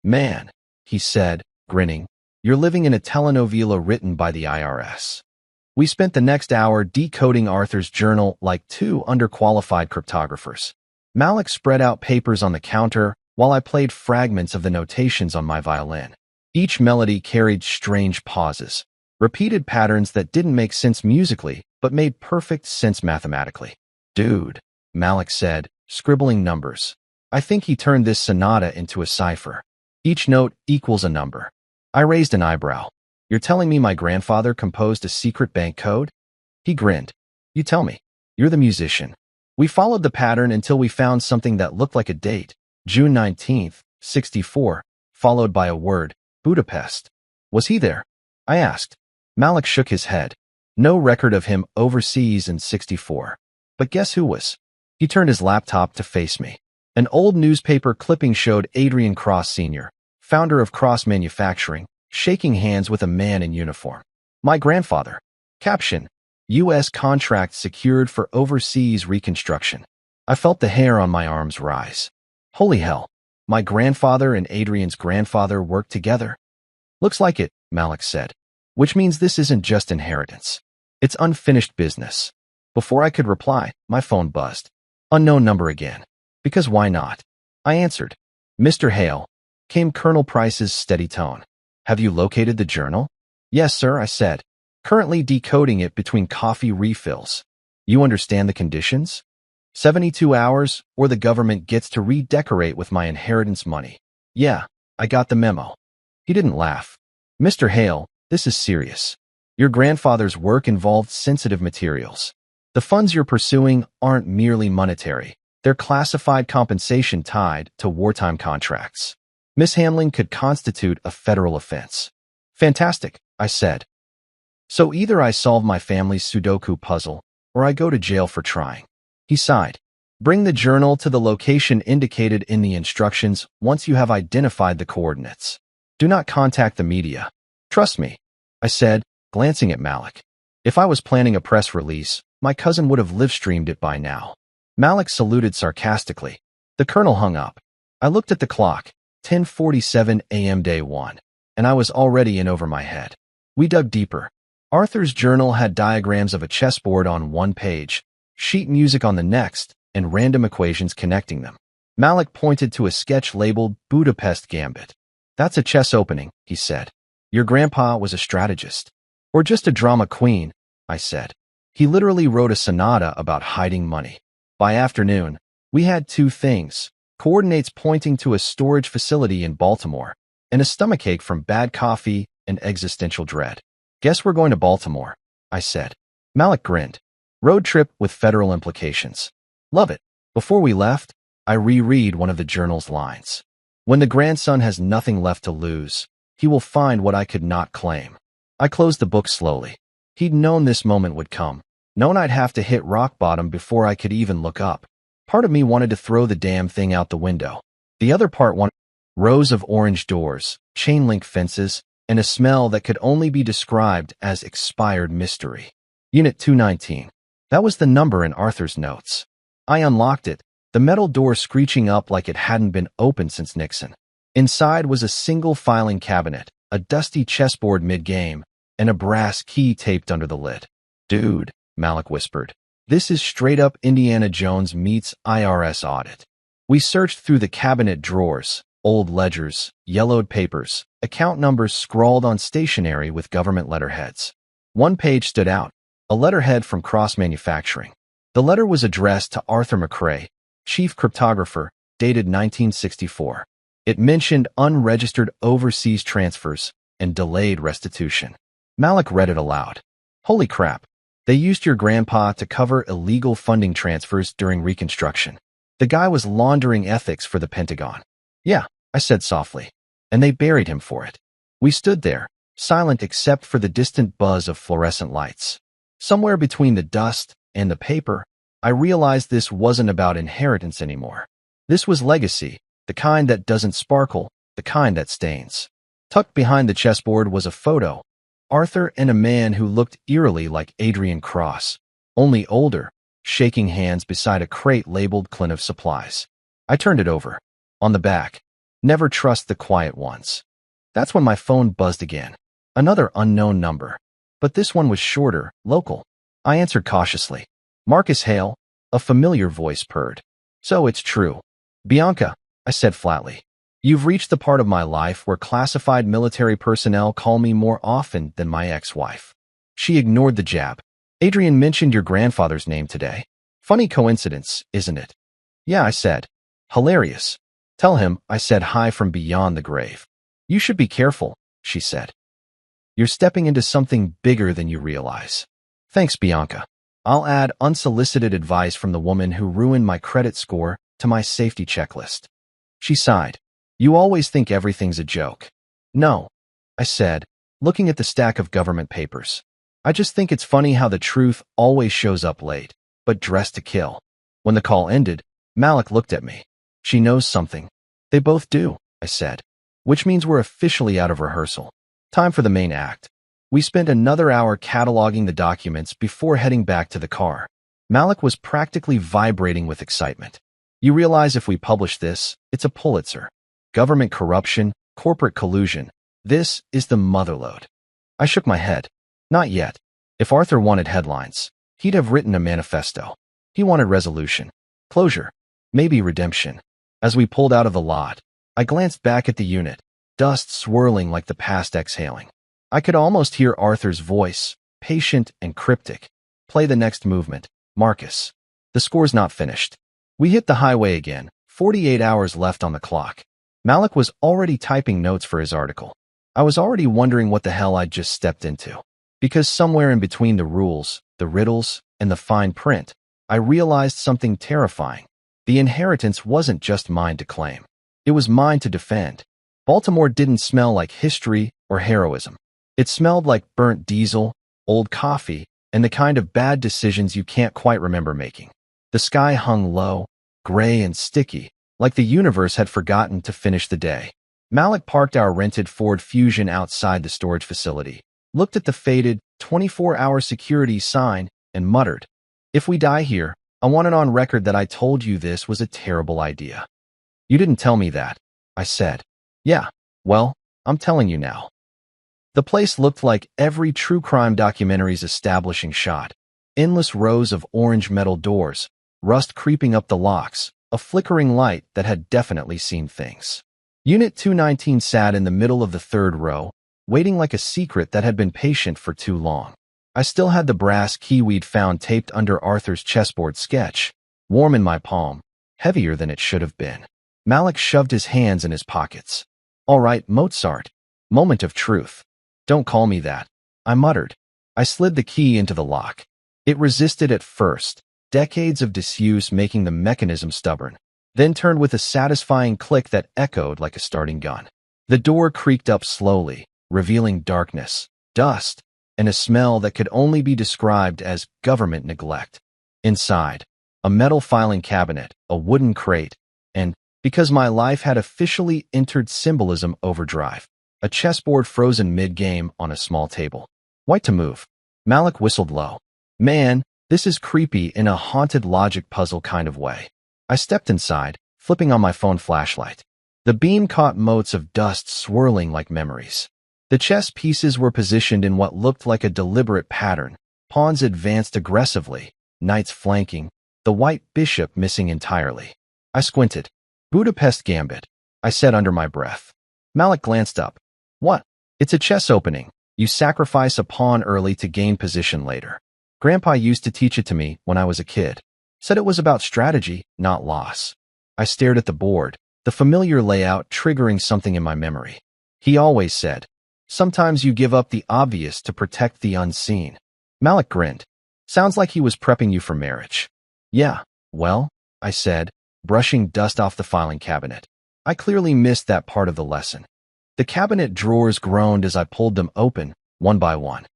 Man, he said, grinning, you're living in a telenovela written by the IRS. We spent the next hour decoding Arthur's journal like 2 underqualified cryptographers. Malik spread out papers on the counter while I played fragments of the notations on my violin. Each melody carried strange pauses, repeated patterns that didn't make sense musically but made perfect sense mathematically. Dude, Malik said, scribbling numbers. I think he turned this sonata into a cipher. Each note equals a number. I raised an eyebrow. You're telling me my grandfather composed a secret bank code? He grinned. You tell me. You're the musician. We followed the pattern until we found something that looked like a date. June 19th, 64, followed by a word, Budapest. Was he there? I asked. Malik shook his head. No record of him overseas in '64. But guess who was? He turned his laptop to face me. An old newspaper clipping showed Adrian Cross Sr., founder of Cross Manufacturing, shaking hands with a man in uniform. My grandfather. Caption: U.S. contract secured for overseas reconstruction. I felt the hair on my arms rise. Holy hell. My grandfather and Adrian's grandfather worked together? Looks like it, Malik said. Which means this isn't just inheritance. It's unfinished business. Before I could reply, my phone buzzed. Unknown number again. Because why not? I answered. Mr. Hale, came Colonel Price's steady tone. Have you located the journal? Yes, sir, I said. Currently decoding it between coffee refills. You understand the conditions? 72 hours, or the government gets to redecorate with my inheritance money. Yeah, I got the memo. He didn't laugh. Mr. Hale, this is serious. Your grandfather's work involved sensitive materials. The funds you're pursuing aren't merely monetary. They're classified compensation tied to wartime contracts. Mishandling could constitute a federal offense. Fantastic, I said. So either I solve my family's Sudoku puzzle, or I go to jail for trying. He sighed. Bring the journal to the location indicated in the instructions once you have identified the coordinates. Do not contact the media. Trust me, I said, glancing at Malik. If I was planning a press release, my cousin would have live-streamed it by now. Malik saluted sarcastically. The colonel hung up. I looked at the clock, 10:47 a.m. day one, and I was already in over my head. We dug deeper. Arthur's journal had diagrams of a chessboard on one page, sheet music on the next, and random equations connecting them. Malik pointed to a sketch labeled Budapest Gambit. That's a chess opening, he said. Your grandpa was a strategist. Or just a drama queen, I said. He literally wrote a sonata about hiding money. By afternoon, we had two things, coordinates pointing to a storage facility in Baltimore, and a stomachache from bad coffee and existential dread. Guess we're going to Baltimore, I said. Malik grinned. Road trip with federal implications. Love it. Before we left, I reread one of the journal's lines. When the grandson has nothing left to lose, he will find what I could not claim. I closed the book slowly. He'd known this moment would come, known I'd have to hit rock bottom before I could even look up. Part of me wanted to throw the damn thing out the window. The other part wanted rows of orange doors, chain-link fences, and a smell that could only be described as expired mystery. Unit 219. That was the number in Arthur's notes. I unlocked it, the metal door screeching up like it hadn't been opened since Nixon. Inside was a single filing cabinet, a dusty chessboard mid-game, and a brass key taped under the lid. Dude, Malik whispered. This is straight-up Indiana Jones meets IRS audit. We searched through the cabinet drawers, old ledgers, yellowed papers, account numbers scrawled on stationery with government letterheads. One page stood out, a letterhead from Cross Manufacturing. The letter was addressed to Arthur McRae, chief cryptographer, dated 1964. It mentioned unregistered overseas transfers and delayed restitution. Malik read it aloud. Holy crap. They used your grandpa to cover illegal funding transfers during Reconstruction. The guy was laundering ethics for the Pentagon. Yeah, I said softly. And they buried him for it. We stood there, silent except for the distant buzz of fluorescent lights. Somewhere between the dust and the paper, I realized this wasn't about inheritance anymore. This was legacy, the kind that doesn't sparkle, the kind that stains. Tucked behind the chessboard was a photo, Arthur and a man who looked eerily like Adrian Cross, only older, shaking hands beside a crate labeled Clint of Supplies. I turned it over. On the back, never trust the quiet ones. That's when my phone buzzed again. Another unknown number. But this one was shorter, local. I answered cautiously. Marcus Hale, a familiar voice purred. So it's true. Bianca, I said flatly. You've reached the part of my life where classified military personnel call me more often than my ex-wife. She ignored the jab. Adrian mentioned your grandfather's name today. Funny coincidence, isn't it? Yeah, I said. Hilarious. Tell him I said hi from beyond the grave. You should be careful, she said. You're stepping into something bigger than you realize. Thanks, Bianca. I'll add unsolicited advice from the woman who ruined my credit score to my safety checklist. She sighed. You always think everything's a joke. No, I said, looking at the stack of government papers. I just think it's funny how the truth always shows up late, but dressed to kill. When the call ended, Malik looked at me. She knows something. They both do, I said, which means we're officially out of rehearsal. Time for the main act. We spent another hour cataloging the documents before heading back to the car. Malik was practically vibrating with excitement. You realize if we publish this, it's a Pulitzer. Government corruption, corporate collusion. This is the motherlode. I shook my head. Not yet. If Arthur wanted headlines, he'd have written a manifesto. He wanted resolution, closure, maybe redemption. As we pulled out of the lot, I glanced back at the unit, dust swirling like the past exhaling. I could almost hear Arthur's voice, patient and cryptic. Play the next movement, Marcus. The score's not finished. We hit the highway again, 48 hours left on the clock. Malik was already typing notes for his article. I was already wondering what the hell I'd just stepped into. Because somewhere in between the rules, the riddles, and the fine print, I realized something terrifying. The inheritance wasn't just mine to claim. It was mine to defend. Baltimore didn't smell like history or heroism. It smelled like burnt diesel, old coffee, and the kind of bad decisions you can't quite remember making. The sky hung low, gray and sticky, like the universe had forgotten to finish the day. Malik parked our rented Ford Fusion outside the storage facility, looked at the faded 24-hour security sign, and muttered, "If we die here, I want it on record that I told you this was a terrible idea." "You didn't tell me that," I said. "Yeah, well, I'm telling you now." The place looked like every true crime documentary's establishing shot. Endless rows of orange metal doors, rust creeping up the locks, a flickering light that had definitely seen things. Unit 219 sat in the middle of the third row, waiting like a secret that had been patient for too long. I still had the brass key we'd found taped under Arthur's chessboard sketch, warm in my palm, heavier than it should have been. Malik shoved his hands in his pockets. "All right, Mozart. Moment of truth." "Don't call me that," I muttered. I slid the key into the lock. It resisted at first, decades of disuse making the mechanism stubborn, then turned with a satisfying click that echoed like a starting gun. The door creaked up slowly, revealing darkness, dust, and a smell that could only be described as government neglect. Inside, a metal filing cabinet, a wooden crate, and, because my life had officially entered symbolism overdrive, a chessboard frozen mid-game on a small table. "White to move." Malik whistled low. "Man, this is creepy in a haunted logic puzzle kind of way." I stepped inside, flipping on my phone flashlight. The beam caught motes of dust swirling like memories. The chess pieces were positioned in what looked like a deliberate pattern. Pawns advanced aggressively, knights flanking, the white bishop missing entirely. I squinted. "Budapest Gambit," I said under my breath. Malik glanced up. "What?" "It's a chess opening. You sacrifice a pawn early to gain position later. Grandpa used to teach it to me when I was a kid. Said it was about strategy, not loss." I stared at the board, the familiar layout triggering something in my memory. He always said, "Sometimes you give up the obvious to protect the unseen." Malik grinned. "Sounds like he was prepping you for marriage." "Yeah, well," I said, brushing dust off the filing cabinet. I clearly missed that part of the lesson. The cabinet drawers groaned as I pulled them open, one by one.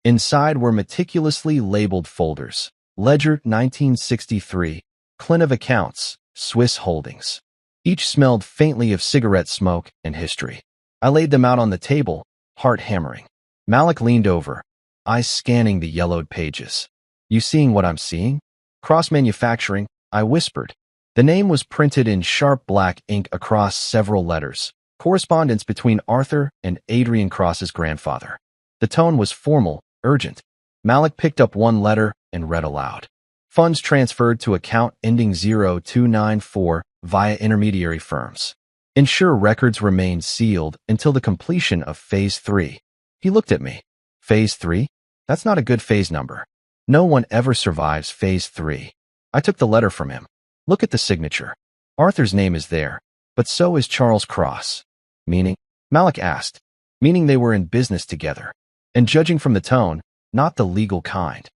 Inside were meticulously labeled folders. Ledger 1963, Clin of Accounts, Swiss Holdings. Each smelled faintly of cigarette smoke and history. I laid them out on the table, heart hammering. Malik leaned over, eyes scanning the yellowed pages. "You seeing what I'm seeing?" "Cross-manufacturing," I whispered. The name was printed in sharp black ink across several letters, correspondence between Arthur and Adrian Cross's grandfather. The tone was formal, urgent. Malik picked up one letter and read aloud. "Funds transferred to account ending 0294 via intermediary firms. Ensure records remain sealed until the completion of Phase 3. He looked at me. "Phase 3? That's not a good phase number. No one ever survives Phase 3. I took the letter from him. "Look at the signature. Arthur's name is there, but so is Charles Cross." "Meaning?" Malik asked. "Meaning they were in business together. And judging from the tone, not the legal kind."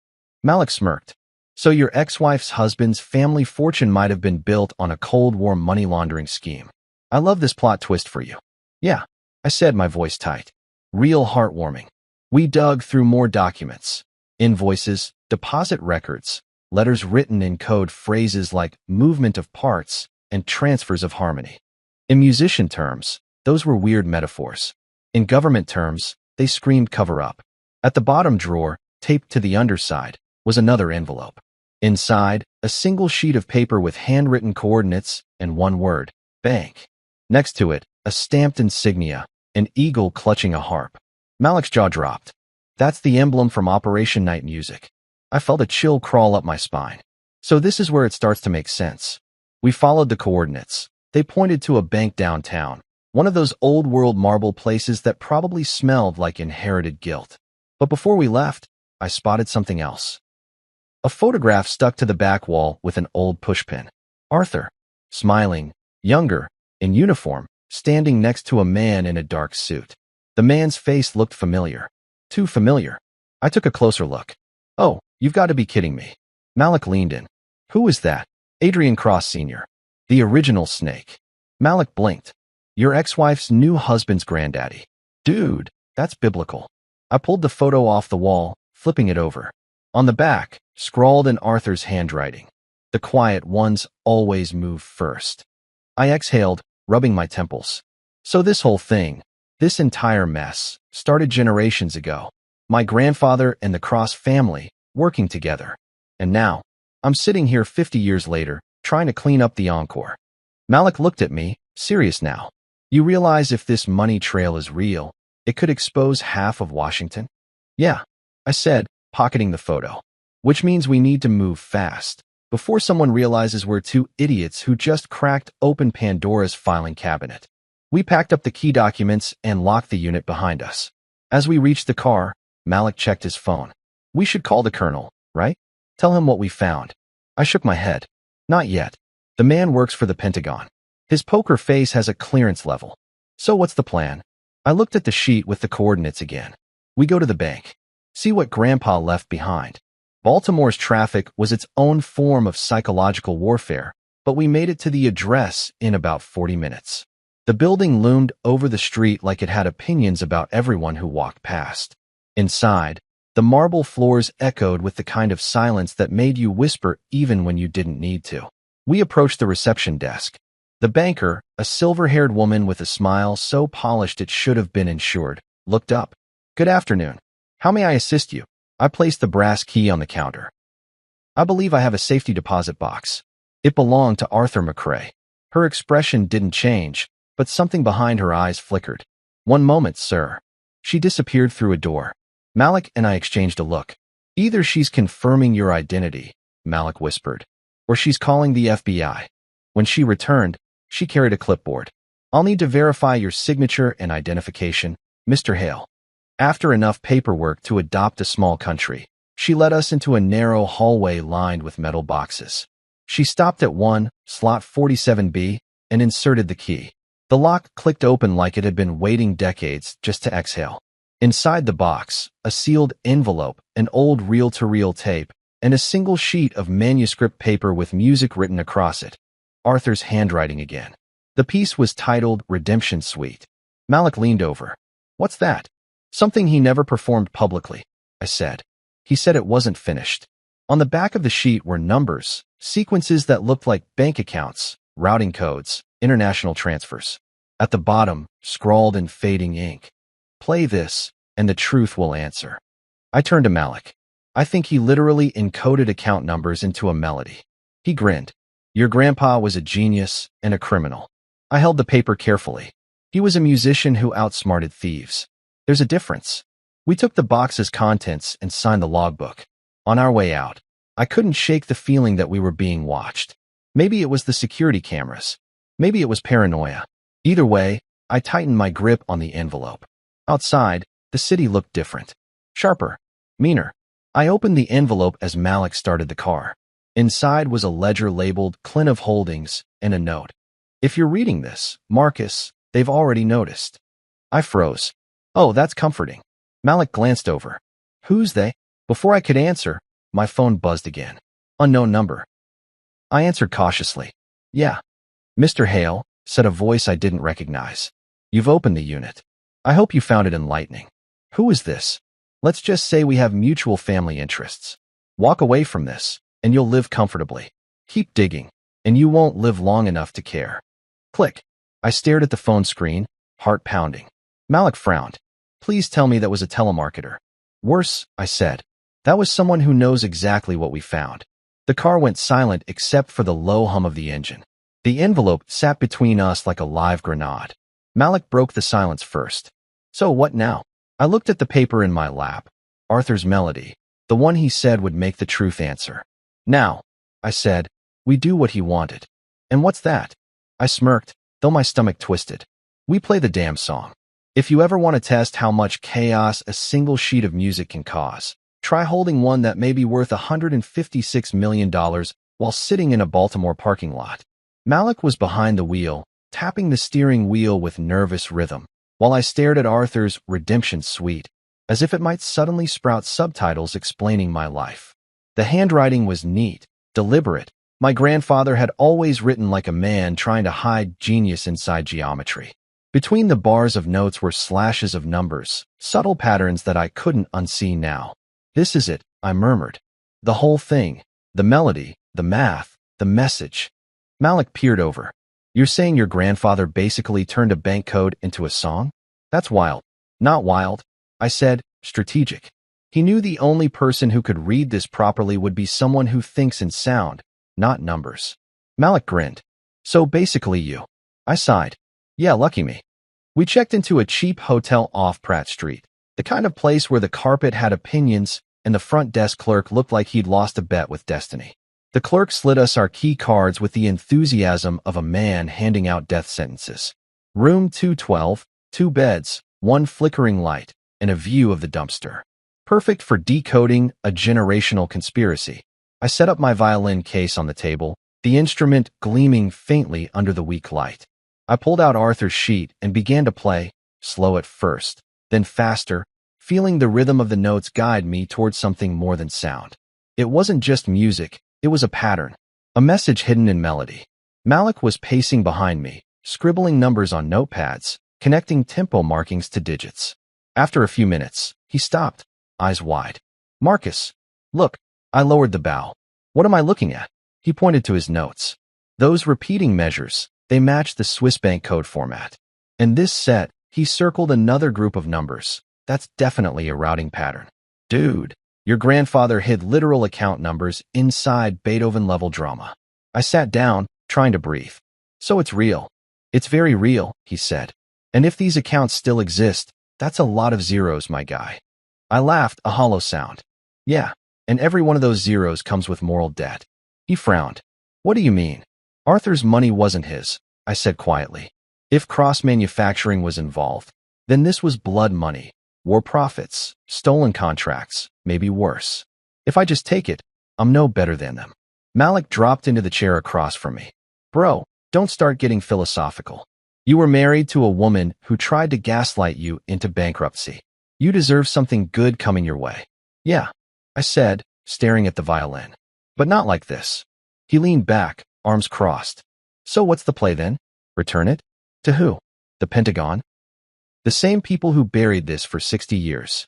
Malik smirked. "So your ex-wife's husband's family fortune might have been built on a Cold War money laundering scheme." I love this plot twist for you. Yeah, I said, my voice tight. Real heartwarming. We dug through more documents. Invoices, deposit records, letters written in code, phrases like movement of parts and transfers of harmony. In musician terms, those were weird metaphors. In government terms, they screamed cover up. At the bottom drawer, taped to the underside, was another envelope. Inside, a single sheet of paper with handwritten coordinates and one word, bank. Next to it, a stamped insignia, an eagle clutching a harp. Malik's jaw dropped. That's the emblem from Operation Night Music. I felt a chill crawl up my spine. So this is where it starts to make sense. We followed the coordinates. They pointed to a bank downtown, one of those old-world marble places that probably smelled like inherited guilt. But before we left, I spotted something else. A photograph stuck to the back wall with an old pushpin. Arthur, smiling, younger, in uniform, standing next to a man in a dark suit. The man's face looked familiar. Too familiar. I took a closer look. Oh, you've got to be kidding me. Malik leaned in. Who is that? Adrian Cross Sr., the original snake. Malik blinked. Your ex-wife's new husband's granddaddy. Dude, that's biblical. I pulled the photo off the wall, flipping it over. On the back, scrawled in Arthur's handwriting, the quiet ones always move first. I exhaled, rubbing my temples. So this whole thing, this entire mess, started generations ago. My grandfather and the Cross family working together. And now, I'm sitting here 50 years later, trying to clean up the encore. Malik looked at me, serious now. You realize if this money trail is real, it could expose half of Washington? Yeah, I said, pocketing the photo. Which means we need to move fast, before someone realizes we're two idiots who just cracked open Pandora's filing cabinet. We packed up the key documents and locked the unit behind us. As we reached the car, Malik checked his phone. We should call the colonel, right? Tell him what we found. I shook my head. Not yet. The man works for the Pentagon. His poker face has a clearance level. So what's the plan? I looked at the sheet with the coordinates again. We go to the bank. See what Grandpa left behind. Baltimore's traffic was its own form of psychological warfare, but we made it to the address in about 40 minutes. The building loomed over the street like it had opinions about everyone who walked past. Inside, the marble floors echoed with the kind of silence that made you whisper even when you didn't need to. We approached the reception desk. The banker, a silver-haired woman with a smile so polished it should have been insured, looked up. Good afternoon. How may I assist you? I placed the brass key on the counter. I believe I have a safety deposit box. It belonged to Arthur McCrae. Her expression didn't change, but something behind her eyes flickered. One moment, sir. She disappeared through a door. Malik and I exchanged a look. Either she's confirming your identity, Malik whispered, or she's calling the FBI. When she returned, she carried a clipboard. I'll need to verify your signature and identification, Mr. Hale. After enough paperwork to adopt a small country, she led us into a narrow hallway lined with metal boxes. She stopped at one, slot 47B, and inserted the key. The lock clicked open like it had been waiting decades just to exhale. Inside the box, a sealed envelope, an old reel-to-reel tape, and a single sheet of manuscript paper with music written across it. Arthur's handwriting again. The piece was titled Redemption Suite. Malik leaned over. What's that? Something he never performed publicly, I said. He said it wasn't finished. On the back of the sheet were numbers, sequences that looked like bank accounts, routing codes, international transfers. At the bottom, scrawled in fading ink, play this, and the truth will answer. I turned to Malik. I think he literally encoded account numbers into a melody. He grinned. Your grandpa was a genius and a criminal. I held the paper carefully. He was a musician who outsmarted thieves. There's a difference. We took the box's contents and signed the logbook. On our way out, I couldn't shake the feeling that we were being watched. Maybe it was the security cameras. Maybe it was paranoia. Either way, I tightened my grip on the envelope. Outside, the city looked different. Sharper. Meaner. I opened the envelope as Malik started the car. Inside was a ledger labeled Cliniv Holdings and a note. If you're reading this, Marcus, they've already noticed. I froze. Oh, that's comforting. Malik glanced over. Who's they? Before I could answer, my phone buzzed again. Unknown number. I answered cautiously. Yeah. Mr. Hale, said a voice I didn't recognize. You've opened the unit. I hope you found it enlightening. Who is this? Let's just say we have mutual family interests. Walk away from this, and you'll live comfortably. Keep digging, and you won't live long enough to care. Click. I stared at the phone screen, heart pounding. Malik frowned. Please tell me that was a telemarketer. Worse, I said. That was someone who knows exactly what we found. The car went silent except for the low hum of the engine. The envelope sat between us like a live grenade. Malik broke the silence first. So what now? I looked at the paper in my lap. Arthur's melody, the one he said would make the truth answer. Now, I said, we do what he wanted. And what's that? I smirked, though my stomach twisted. We play the damn song. If you ever want to test how much chaos a single sheet of music can cause, try holding one that may be worth $156 million while sitting in a Baltimore parking lot. Malik was behind the wheel, tapping the steering wheel with nervous rhythm, while I stared at Arthur's Redemption Suite, as if it might suddenly sprout subtitles explaining my life. The handwriting was neat, deliberate. My grandfather had always written like a man trying to hide genius inside geometry. Between the bars of notes were slashes of numbers, subtle patterns that I couldn't unsee now. This is it, I murmured. The whole thing, the melody, the math, the message. Malik peered over. You're saying your grandfather basically turned a bank code into a song? That's wild. Not wild, I said, strategic. He knew the only person who could read this properly would be someone who thinks in sound, not numbers. Malik grinned. So basically you. I sighed. Yeah, lucky me. We checked into a cheap hotel off Pratt Street, the kind of place where the carpet had opinions and the front desk clerk looked like he'd lost a bet with destiny. The clerk slid us our key cards with the enthusiasm of a man handing out death sentences. Room 212, 2 beds, 1 flickering light, and a view of the dumpster. Perfect for decoding a generational conspiracy. I set up my violin case on the table, the instrument gleaming faintly under the weak light. I pulled out Arthur's sheet and began to play, slow at first, then faster, feeling the rhythm of the notes guide me towards something more than sound. It wasn't just music, it was a pattern, a message hidden in melody. Malik was pacing behind me, scribbling numbers on notepads, connecting tempo markings to digits. After a few minutes, he stopped, eyes wide. Marcus, look. I lowered the bow. What am I looking at? He pointed to his notes. Those repeating measures, they matched the Swiss bank code format. In this set, he circled another group of numbers. That's definitely a routing pattern. Dude, your grandfather hid literal account numbers inside Beethoven-level drama. I sat down, trying to breathe. So it's real. It's very real, he said. And if these accounts still exist, that's a lot of zeros, my guy. I laughed, a hollow sound. Yeah. And every one of those zeros comes with moral debt. He frowned. What do you mean? Arthur's money wasn't his, I said quietly. If cross-manufacturing was involved, then this was blood money, war profits, stolen contracts, maybe worse. If I just take it, I'm no better than them. Malik dropped into the chair across from me. Bro, don't start getting philosophical. You were married to a woman who tried to gaslight you into bankruptcy. You deserve something good coming your way. Yeah. I said, staring at the violin. But not like this. He leaned back, arms crossed. So what's the play then? Return it? To who? The Pentagon? The same people who buried this for 60 years.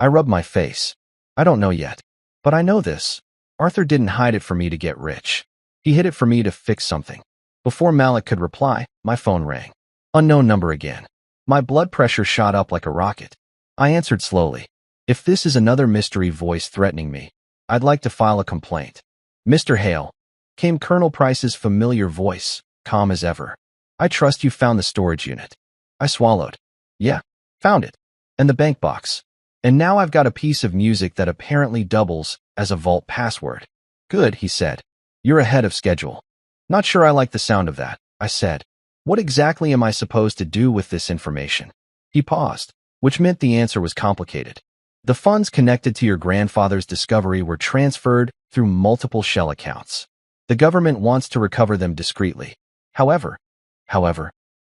I rubbed my face. I don't know yet. But I know this. Arthur didn't hide it for me to get rich. He hid it for me to fix something. Before Malik could reply, my phone rang. Unknown number again. My blood pressure shot up like a rocket. I answered slowly. If this is another mystery voice threatening me, I'd like to file a complaint. Mr. Hale, came Colonel Price's familiar voice, calm as ever. I trust you found the storage unit. I swallowed. Yeah, found it. And the bank box. And now I've got a piece of music that apparently doubles as a vault password. Good, he said. You're ahead of schedule. Not sure I like the sound of that, I said. What exactly am I supposed to do with this information? He paused, which meant the answer was complicated. The funds connected to your grandfather's discovery were transferred through multiple shell accounts. The government wants to recover them discreetly. However,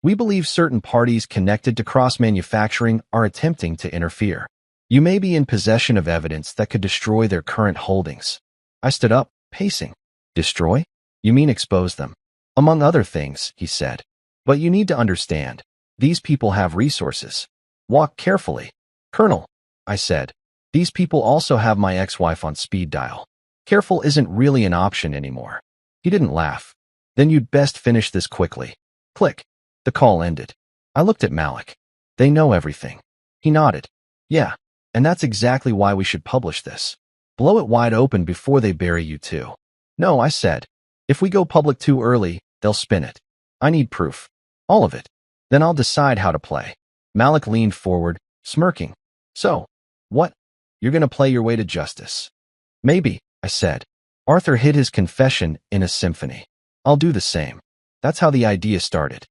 we believe certain parties connected to cross-manufacturing are attempting to interfere. You may be in possession of evidence that could destroy their current holdings. I stood up, pacing. Destroy? You mean expose them? Among other things, he said. But you need to understand. These people have resources. Walk carefully. Colonel, I said. These people also have my ex-wife on speed dial. Careful isn't really an option anymore. He didn't laugh. Then you'd best finish this quickly. Click. The call ended. I looked at Malik. They know everything. He nodded. Yeah, and that's exactly why we should publish this. Blow it wide open before they bury you too. No, I said. If we go public too early, they'll spin it. I need proof. All of it. Then I'll decide how to play. Malik leaned forward, smirking. So, what? You're gonna play your way to justice. Maybe, I said. Arthur hid his confession in a symphony. I'll do the same. That's how the idea started.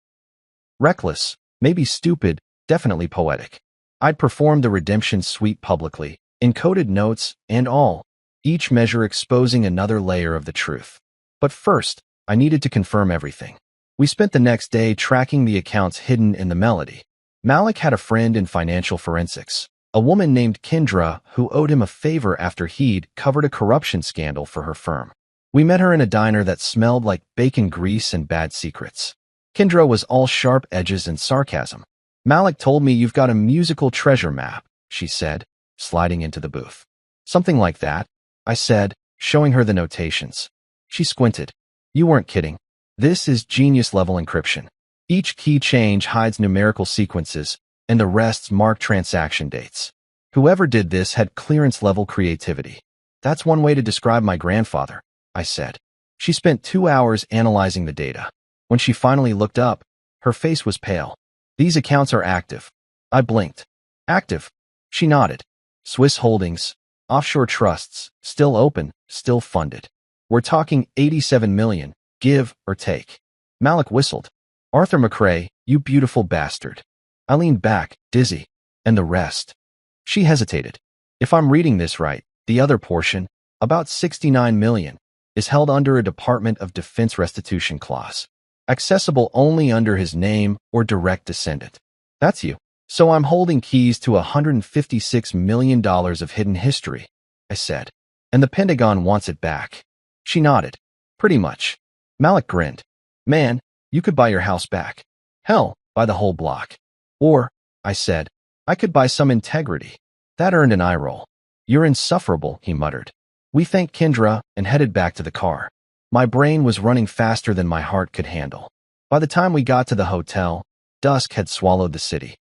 Reckless, maybe stupid, definitely poetic. I'd performed the redemption suite publicly, encoded notes and all, each measure exposing another layer of the truth. But first, I needed to confirm everything. We spent the next day tracking the accounts hidden in the melody. Malik had a friend in financial forensics, a woman named Kendra who owed him a favor after he'd covered a corruption scandal for her firm. We met her in a diner that smelled like bacon grease and bad secrets. Kendra was all sharp edges and sarcasm. Malik told me you've got a musical treasure map, she said, sliding into the booth. Something like that, I said, showing her the notations. She squinted. You weren't kidding. This is genius-level encryption. Each key change hides numerical sequences, and the rest's marked transaction dates. Whoever did this had clearance-level creativity. That's one way to describe my grandfather, I said. She spent 2 hours analyzing the data. When she finally looked up, her face was pale. These accounts are active. I blinked. Active. She nodded. Swiss holdings, offshore trusts, still open, still funded. We're talking 87 million, give or take. Malik whistled. Arthur McRae, you beautiful bastard. I leaned back, dizzy. And the rest? She hesitated. If I'm reading this right, the other portion, about 69 million, is held under a Department of Defense restitution clause. Accessible only under his name or direct descendant. That's you. So I'm holding keys to $156 million of hidden history, I said. And the Pentagon wants it back. She nodded. Pretty much. Malik grinned. Man, you could buy your house back. Hell, buy the whole block. Or, I said, I could buy some integrity. That earned an eye roll. You're insufferable, he muttered. We thanked Kendra and headed back to the car. My brain was running faster than my heart could handle. By the time we got to the hotel, dusk had swallowed the city.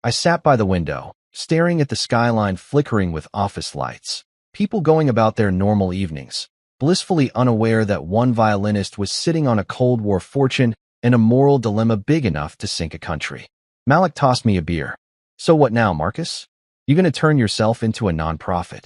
I sat by the window, staring at the skyline flickering with office lights. People going about their normal evenings, blissfully unaware that one violinist was sitting on a Cold War fortune and a moral dilemma big enough to sink a country. Malik tossed me a beer. So what now, Marcus? You gonna turn yourself into a nonprofit?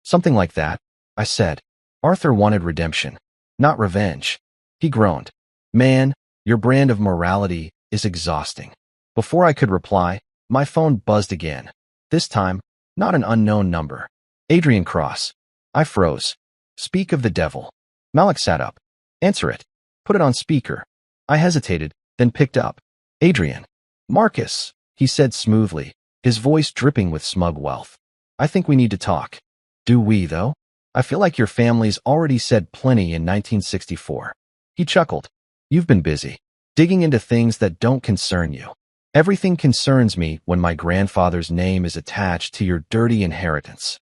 Something like that, I said. Arthur wanted redemption, not revenge. He groaned. Man, your brand of morality is exhausting. Before I could reply, my phone buzzed again. This time, not an unknown number. Adrian Cross. I froze. Speak of the devil. Malik sat up. Answer it. Put it on speaker. I hesitated, then picked up. Adrian. Marcus, he said smoothly, his voice dripping with smug wealth. I think we need to talk. Do we, though? I feel like your family's already said plenty in 1964. He chuckled. You've been busy, digging into things that don't concern you. Everything concerns me when my grandfather's name is attached to your dirty inheritance.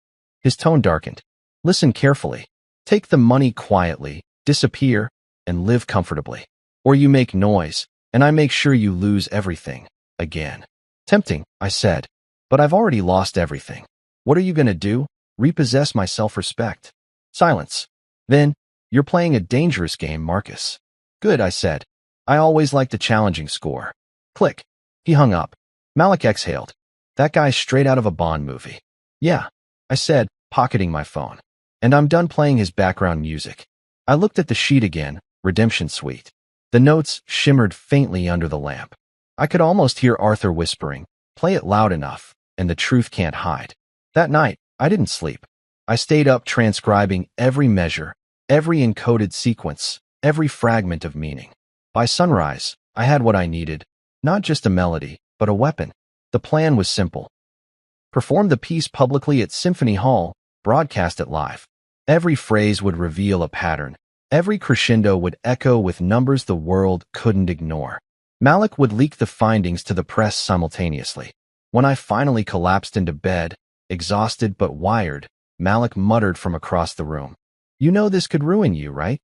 His tone darkened. Listen carefully. Take the money quietly, disappear, and live comfortably. Or you make noise, and I make sure you lose everything, again. Tempting, I said, but I've already lost everything. What are you gonna do? Repossess my self-respect? Silence. Then, you're playing a dangerous game, Marcus. Good, I said. I always liked a challenging score. Click. He hung up. Malik exhaled. That guy's straight out of a Bond movie. Yeah, I said, pocketing my phone. And I'm done playing his background music. I looked at the sheet again, Redemption Suite. The notes shimmered faintly under the lamp. I could almost hear Arthur whispering, play it loud enough, and the truth can't hide. That night, I didn't sleep. I stayed up transcribing every measure, every encoded sequence, every fragment of meaning. By sunrise, I had what I needed, not just a melody, but a weapon. The plan was simple. Perform the piece publicly at Symphony Hall, broadcast it live. Every phrase would reveal a pattern. Every crescendo would echo with numbers the world couldn't ignore. Malik would leak the findings to the press simultaneously. When I finally collapsed into bed, exhausted but wired, Malik muttered from across the room, "You know this could ruin you, right?"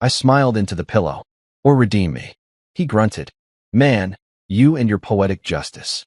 I smiled into the pillow. "Or redeem me." He grunted, "Man, you and your poetic justice."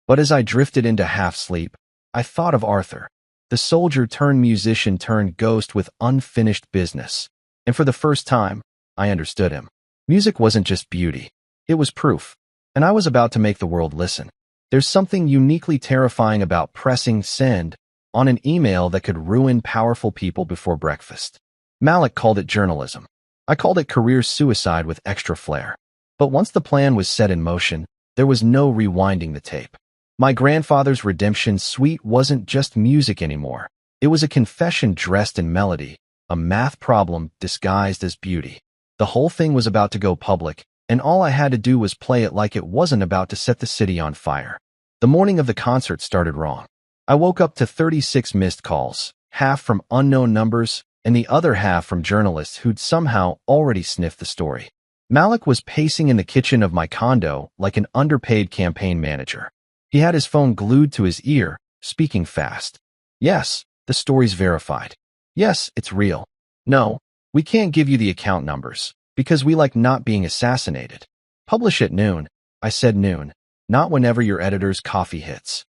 But as I drifted into half-sleep, I thought of Arthur, the soldier-turned-musician-turned-ghost with unfinished business. And for the first time, I understood him. Music wasn't just beauty. It was proof. And I was about to make the world listen. There's something uniquely terrifying about pressing send on an email that could ruin powerful people before breakfast. Malik called it journalism. I called it career suicide with extra flair. But once the plan was set in motion, there was no rewinding the tape. My grandfather's redemption suite wasn't just music anymore. It was a confession dressed in melody, a math problem disguised as beauty. The whole thing was about to go public, and all I had to do was play it like it wasn't about to set the city on fire. The morning of the concert started wrong. I woke up to 36 missed calls, half from unknown numbers, and the other half from journalists who'd somehow already sniffed the story. Malik was pacing in the kitchen of my condo like an underpaid campaign manager. He had his phone glued to his ear, speaking fast. "Yes, the story's verified. Yes, it's real. No, we can't give you the account numbers, because we like not being assassinated. Publish at noon." I said noon, not whenever your editor's coffee hits.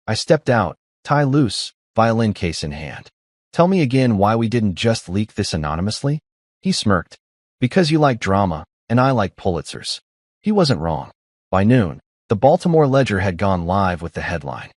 I stepped out, tie loose, violin case in hand. "Tell me again why we didn't just leak this anonymously?" He smirked. "Because you like drama, and I like Pulitzers." He wasn't wrong. By noon, the Baltimore Ledger had gone live with the headline,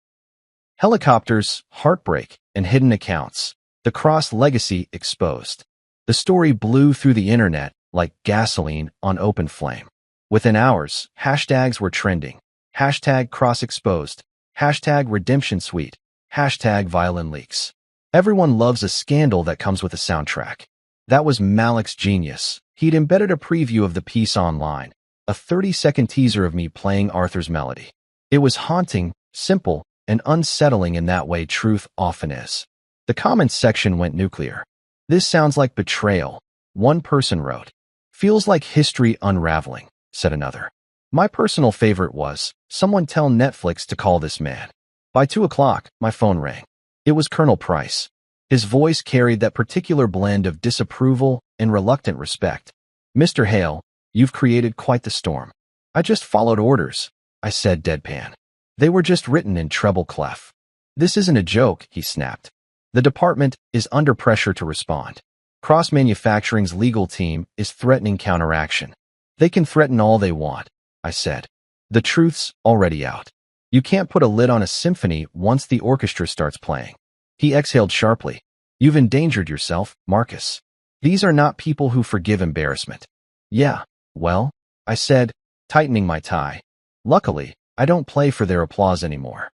"Helicopters, Heartbreak, and Hidden Accounts. The Cross Legacy Exposed." The story blew through the internet like gasoline on open flame. Within hours, hashtags were trending. Hashtag Cross Exposed. Hashtag Redemption Suite. Hashtag Violin Leaks. Everyone loves a scandal that comes with a soundtrack. That was Malik's genius. He'd embedded a preview of the piece online, a 30-second teaser of me playing Arthur's melody. It was haunting, simple, and unsettling in that way truth often is. The comments section went nuclear. "This sounds like betrayal," one person wrote. "Feels like history unraveling," said another. My personal favorite was, "Someone tell Netflix to call this man." By 2 o'clock, my phone rang. It was Colonel Price. His voice carried that particular blend of disapproval and reluctant respect. "Mr. Hale, you've created quite the storm." "I just followed orders," I said deadpan. "They were just written in treble clef." "This isn't a joke," he snapped. "The department is under pressure to respond. Cross Manufacturing's legal team is threatening counteraction." "They can threaten all they want," I said. "The truth's already out. You can't put a lid on a symphony once the orchestra starts playing." He exhaled sharply. "You've endangered yourself, Marcus. These are not people who forgive embarrassment." "Yeah, well," I said, tightening my tie. "Luckily, I don't play for their applause anymore."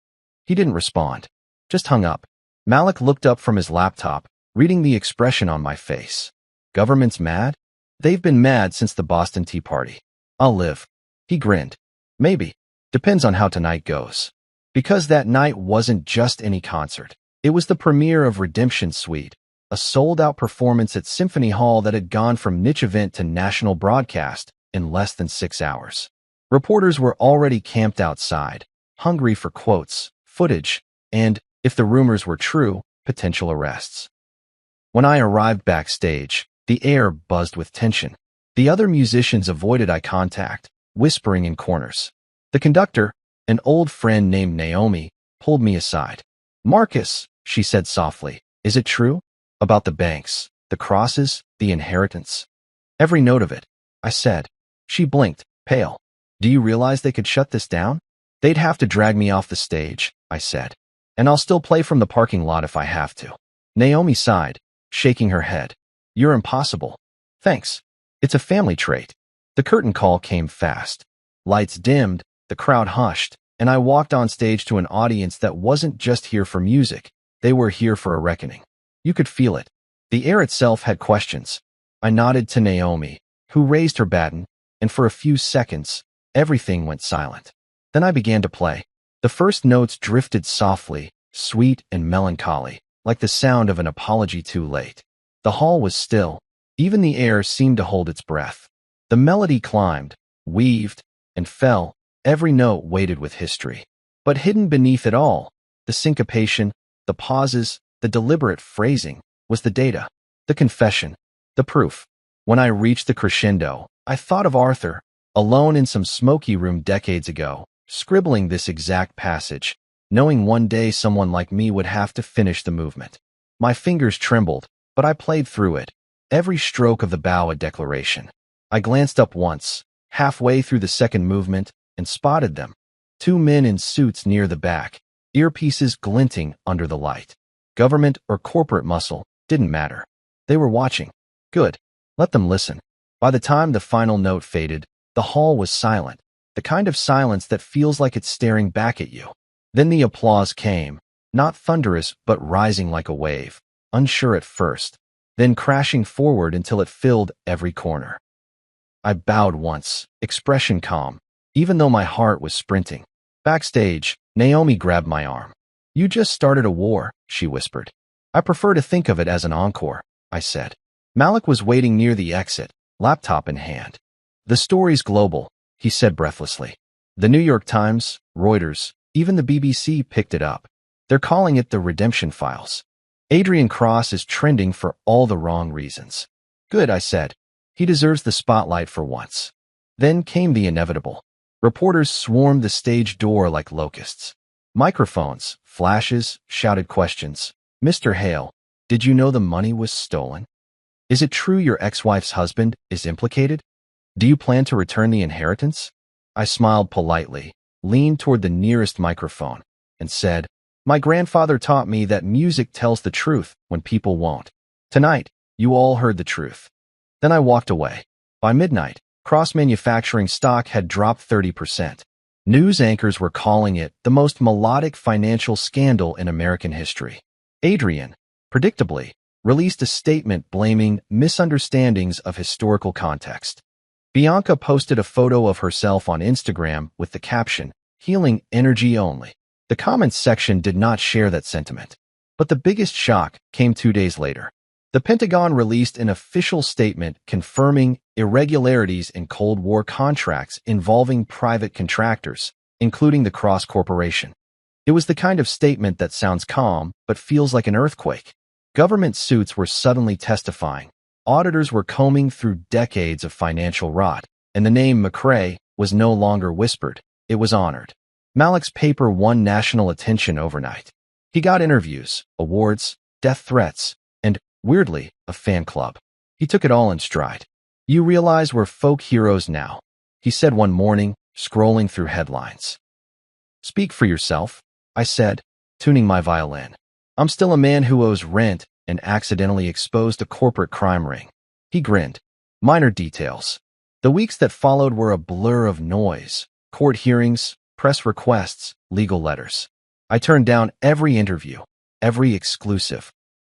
He didn't respond, just hung up. Malik looked up from his laptop, reading the expression on my face. "Government's mad? They've been mad since the Boston Tea Party. I'll live." He grinned. "Maybe. Depends on how tonight goes." Because that night wasn't just any concert. It was the premiere of Redemption Suite, a sold-out performance at Symphony Hall that had gone from niche event to national broadcast in less than 6 hours. Reporters were already camped outside, hungry for quotes, footage, and, if the rumors were true, potential arrests. When I arrived backstage, the air buzzed with tension. The other musicians avoided eye contact, whispering in corners. The conductor, an old friend named Naomi, pulled me aside. "Marcus," she said softly, "is it true? About the banks, the crosses, the inheritance?" "Every note of it," I said. She blinked, pale. "Do you realize they could shut this down?" "They'd have to drag me off the stage," I said. "And I'll still play from the parking lot if I have to." Naomi sighed, shaking her head. "You're impossible." "Thanks. It's a family trait." The curtain call came fast. Lights dimmed, the crowd hushed, and I walked on stage to an audience that wasn't just here for music. They were here for a reckoning. You could feel it. The air itself had questions. I nodded to Naomi, who raised her baton, and for a few seconds, everything went silent. Then I began to play. The first notes drifted softly, sweet and melancholy, like the sound of an apology too late. The hall was still. Even the air seemed to hold its breath. The melody climbed, weaved, and fell, every note weighted with history. But hidden beneath it all, the syncopation, the pauses, the deliberate phrasing, was the data, the confession, the proof. When I reached the crescendo, I thought of Arthur, alone in some smoky room decades ago, scribbling this exact passage, knowing one day someone like me would have to finish the movement. My fingers trembled, but I played through it, every stroke of the bow a declaration. I glanced up once, halfway through the second movement, and spotted them. Two men in suits near the back, earpieces glinting under the light. Government or corporate muscle, didn't matter. They were watching. Good. Let them listen. By the time the final note faded, the hall was silent, the kind of silence that feels like it's staring back at you. Then the applause came, not thunderous but rising like a wave, unsure at first, then crashing forward until it filled every corner. I bowed once, expression calm, even though my heart was sprinting. Backstage, Naomi grabbed my arm. "You just started a war," she whispered. "I prefer to think of it as an encore," I said. Malik was waiting near the exit, laptop in hand. "The story's global," he said breathlessly. "The New York Times, Reuters, even the BBC picked it up. They're calling it the Redemption Files. Adrian Cross is trending for all the wrong reasons." "Good," I said. "He deserves the spotlight for once." Then came the inevitable. Reporters swarmed the stage door like locusts. Microphones, flashes, shouted questions. "Mr. Hale, did you know the money was stolen? Is it true your ex-wife's husband is implicated? Do you plan to return the inheritance?" I smiled politely, leaned toward the nearest microphone, and said, "My grandfather taught me that music tells the truth when people won't. Tonight, you all heard the truth." Then I walked away. By midnight, Cross Manufacturing stock had dropped 30%. News anchors were calling it the most melodic financial scandal in American history. Adrian, predictably, released a statement blaming misunderstandings of historical context. Bianca posted a photo of herself on Instagram with the caption, "Healing energy only." The comments section did not share that sentiment. But the biggest shock came 2 days later. The Pentagon released an official statement confirming irregularities in Cold War contracts involving private contractors, including the Cross Corporation. It was the kind of statement that sounds calm but feels like an earthquake. Government suits were suddenly testifying. Auditors were combing through decades of financial rot, and the name McRae was no longer whispered. It was honored. Malik's paper won national attention overnight. He got interviews, awards, death threats, and, weirdly, a fan club. He took it all in stride. "You realize we're folk heroes now," he said one morning, scrolling through headlines. "Speak for yourself," I said, tuning my violin. "I'm still a man who owes rent and accidentally exposed a corporate crime ring." He grinned. Minor details. The weeks that followed were a blur of noise, court hearings, press requests, legal letters. I turned down every interview, every exclusive.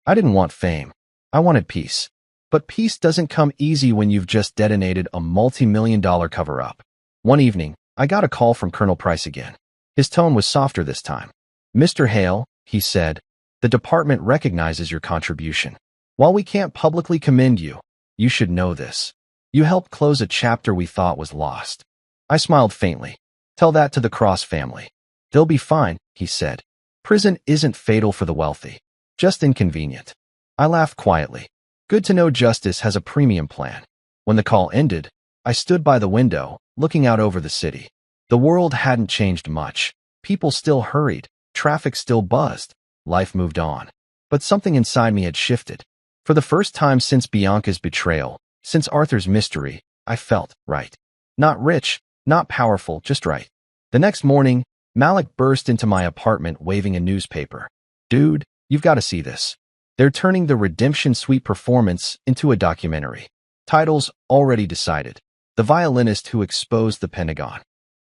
I didn't want fame. I wanted peace. But peace doesn't come easy when you've just detonated a multi-million-dollar cover-up. One evening, I got a call from Colonel Price again. His tone was softer this time. "Mr. Hale," he said, "the department recognizes your contribution. While we can't publicly commend you, you should know this. You helped close a chapter we thought was lost." I smiled faintly. "Tell that to the Cross family. They'll be fine," he said. "Prison isn't fatal for the wealthy, just inconvenient." I laughed quietly. Good to know justice has a premium plan. When the call ended, I stood by the window, looking out over the city. The world hadn't changed much. People still hurried, traffic still buzzed, life moved on. But something inside me had shifted. For the first time since Bianca's betrayal, since Arthur's mystery, I felt right. Not rich, not powerful, just right. The next morning, Malik burst into my apartment waving a newspaper. "Dude, you've got to see this. They're turning the Redemption Suite performance into a documentary. Titles already decided. The violinist who exposed the Pentagon."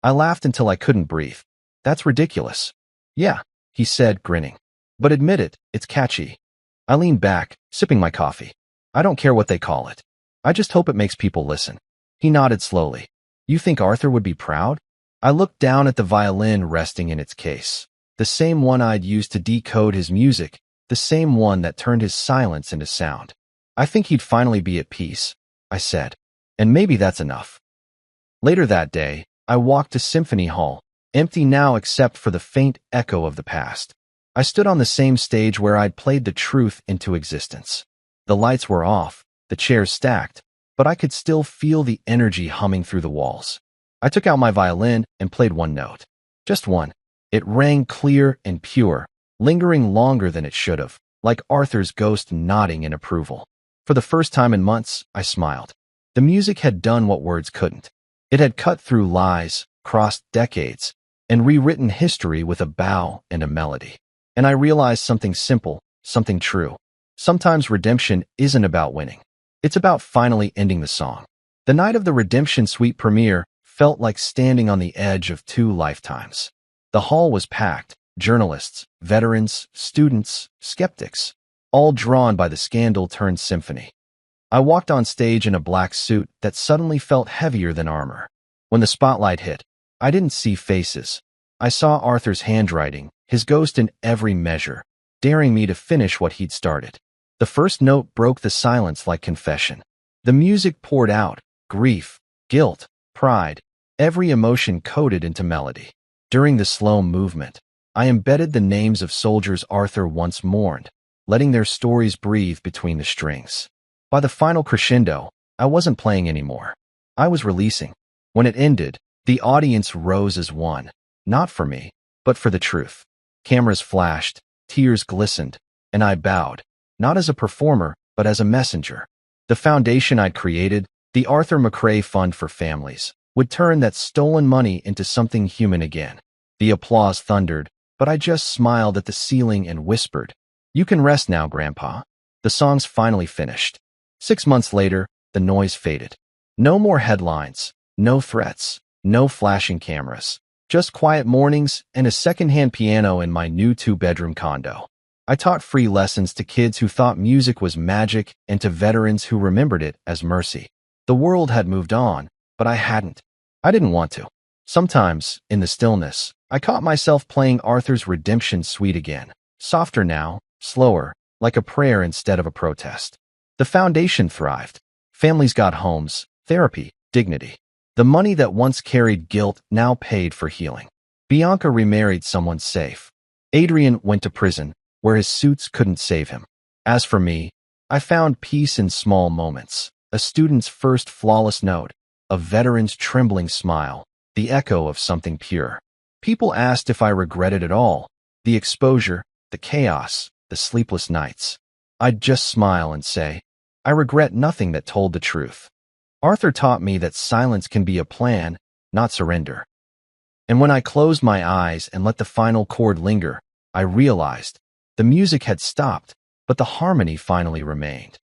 I laughed until I couldn't breathe. "That's ridiculous." "Yeah," he said, grinning. "But admit it, it's catchy." I leaned back, sipping my coffee. "I don't care what they call it. I just hope it makes people listen." He nodded slowly. "You think Arthur would be proud?" I looked down at the violin resting in its case. The same one I'd used to decode his music, the same one that turned his silence into sound. "I think he'd finally be at peace," I said. "And maybe that's enough." Later that day, I walked to Symphony Hall, empty now except for the faint echo of the past. I stood on the same stage where I'd played the truth into existence. The lights were off, the chairs stacked, but I could still feel the energy humming through the walls. I took out my violin and played one note. Just one. It rang clear and pure, lingering longer than it should have, like Arthur's ghost nodding in approval. For the first time in months, I smiled. The music had done what words couldn't. It had cut through lies, crossed decades, and rewritten history with a bow and a melody. And I realized something simple, something true. Sometimes redemption isn't about winning. It's about finally ending the song. The night of the Redemption Suite premiere felt like standing on the edge of two lifetimes. The hall was packed, journalists, veterans, students, skeptics, all drawn by the scandal-turned symphony. I walked on stage in a black suit that suddenly felt heavier than armor. When the spotlight hit, I didn't see faces. I saw Arthur's handwriting, his ghost in every measure, daring me to finish what he'd started. The first note broke the silence like confession. The music poured out, grief, guilt, pride, every emotion coded into melody. During the slow movement, I embedded the names of soldiers Arthur once mourned, letting their stories breathe between the strings. By the final crescendo, I wasn't playing anymore. I was releasing. When it ended, the audience rose as one, not for me, but for the truth. Cameras flashed, tears glistened, and I bowed, not as a performer, but as a messenger. The foundation I'd created, the Arthur McRae Fund for Families, would turn that stolen money into something human again. The applause thundered, but I just smiled at the ceiling and whispered, "You can rest now, Grandpa." The song's finally finished. 6 months later, the noise faded. No more headlines, no threats, no flashing cameras. Just quiet mornings and a secondhand piano in my new 2-bedroom condo. I taught free lessons to kids who thought music was magic and to veterans who remembered it as mercy. The world had moved on, but I hadn't. I didn't want to. Sometimes, in the stillness, I caught myself playing Arthur's Redemption Suite again. Softer now, slower, like a prayer instead of a protest. The foundation thrived. Families got homes, therapy, dignity. The money that once carried guilt now paid for healing. Bianca remarried someone safe. Adrian went to prison, where his suits couldn't save him. As for me, I found peace in small moments. A student's first flawless note, a veteran's trembling smile, the echo of something pure. People asked if I regretted it all, the exposure, the chaos, the sleepless nights. I'd just smile and say, I regret nothing that told the truth. Arthur taught me that silence can be a plan, not surrender. And when I closed my eyes and let the final chord linger, I realized the music had stopped, but the harmony finally remained.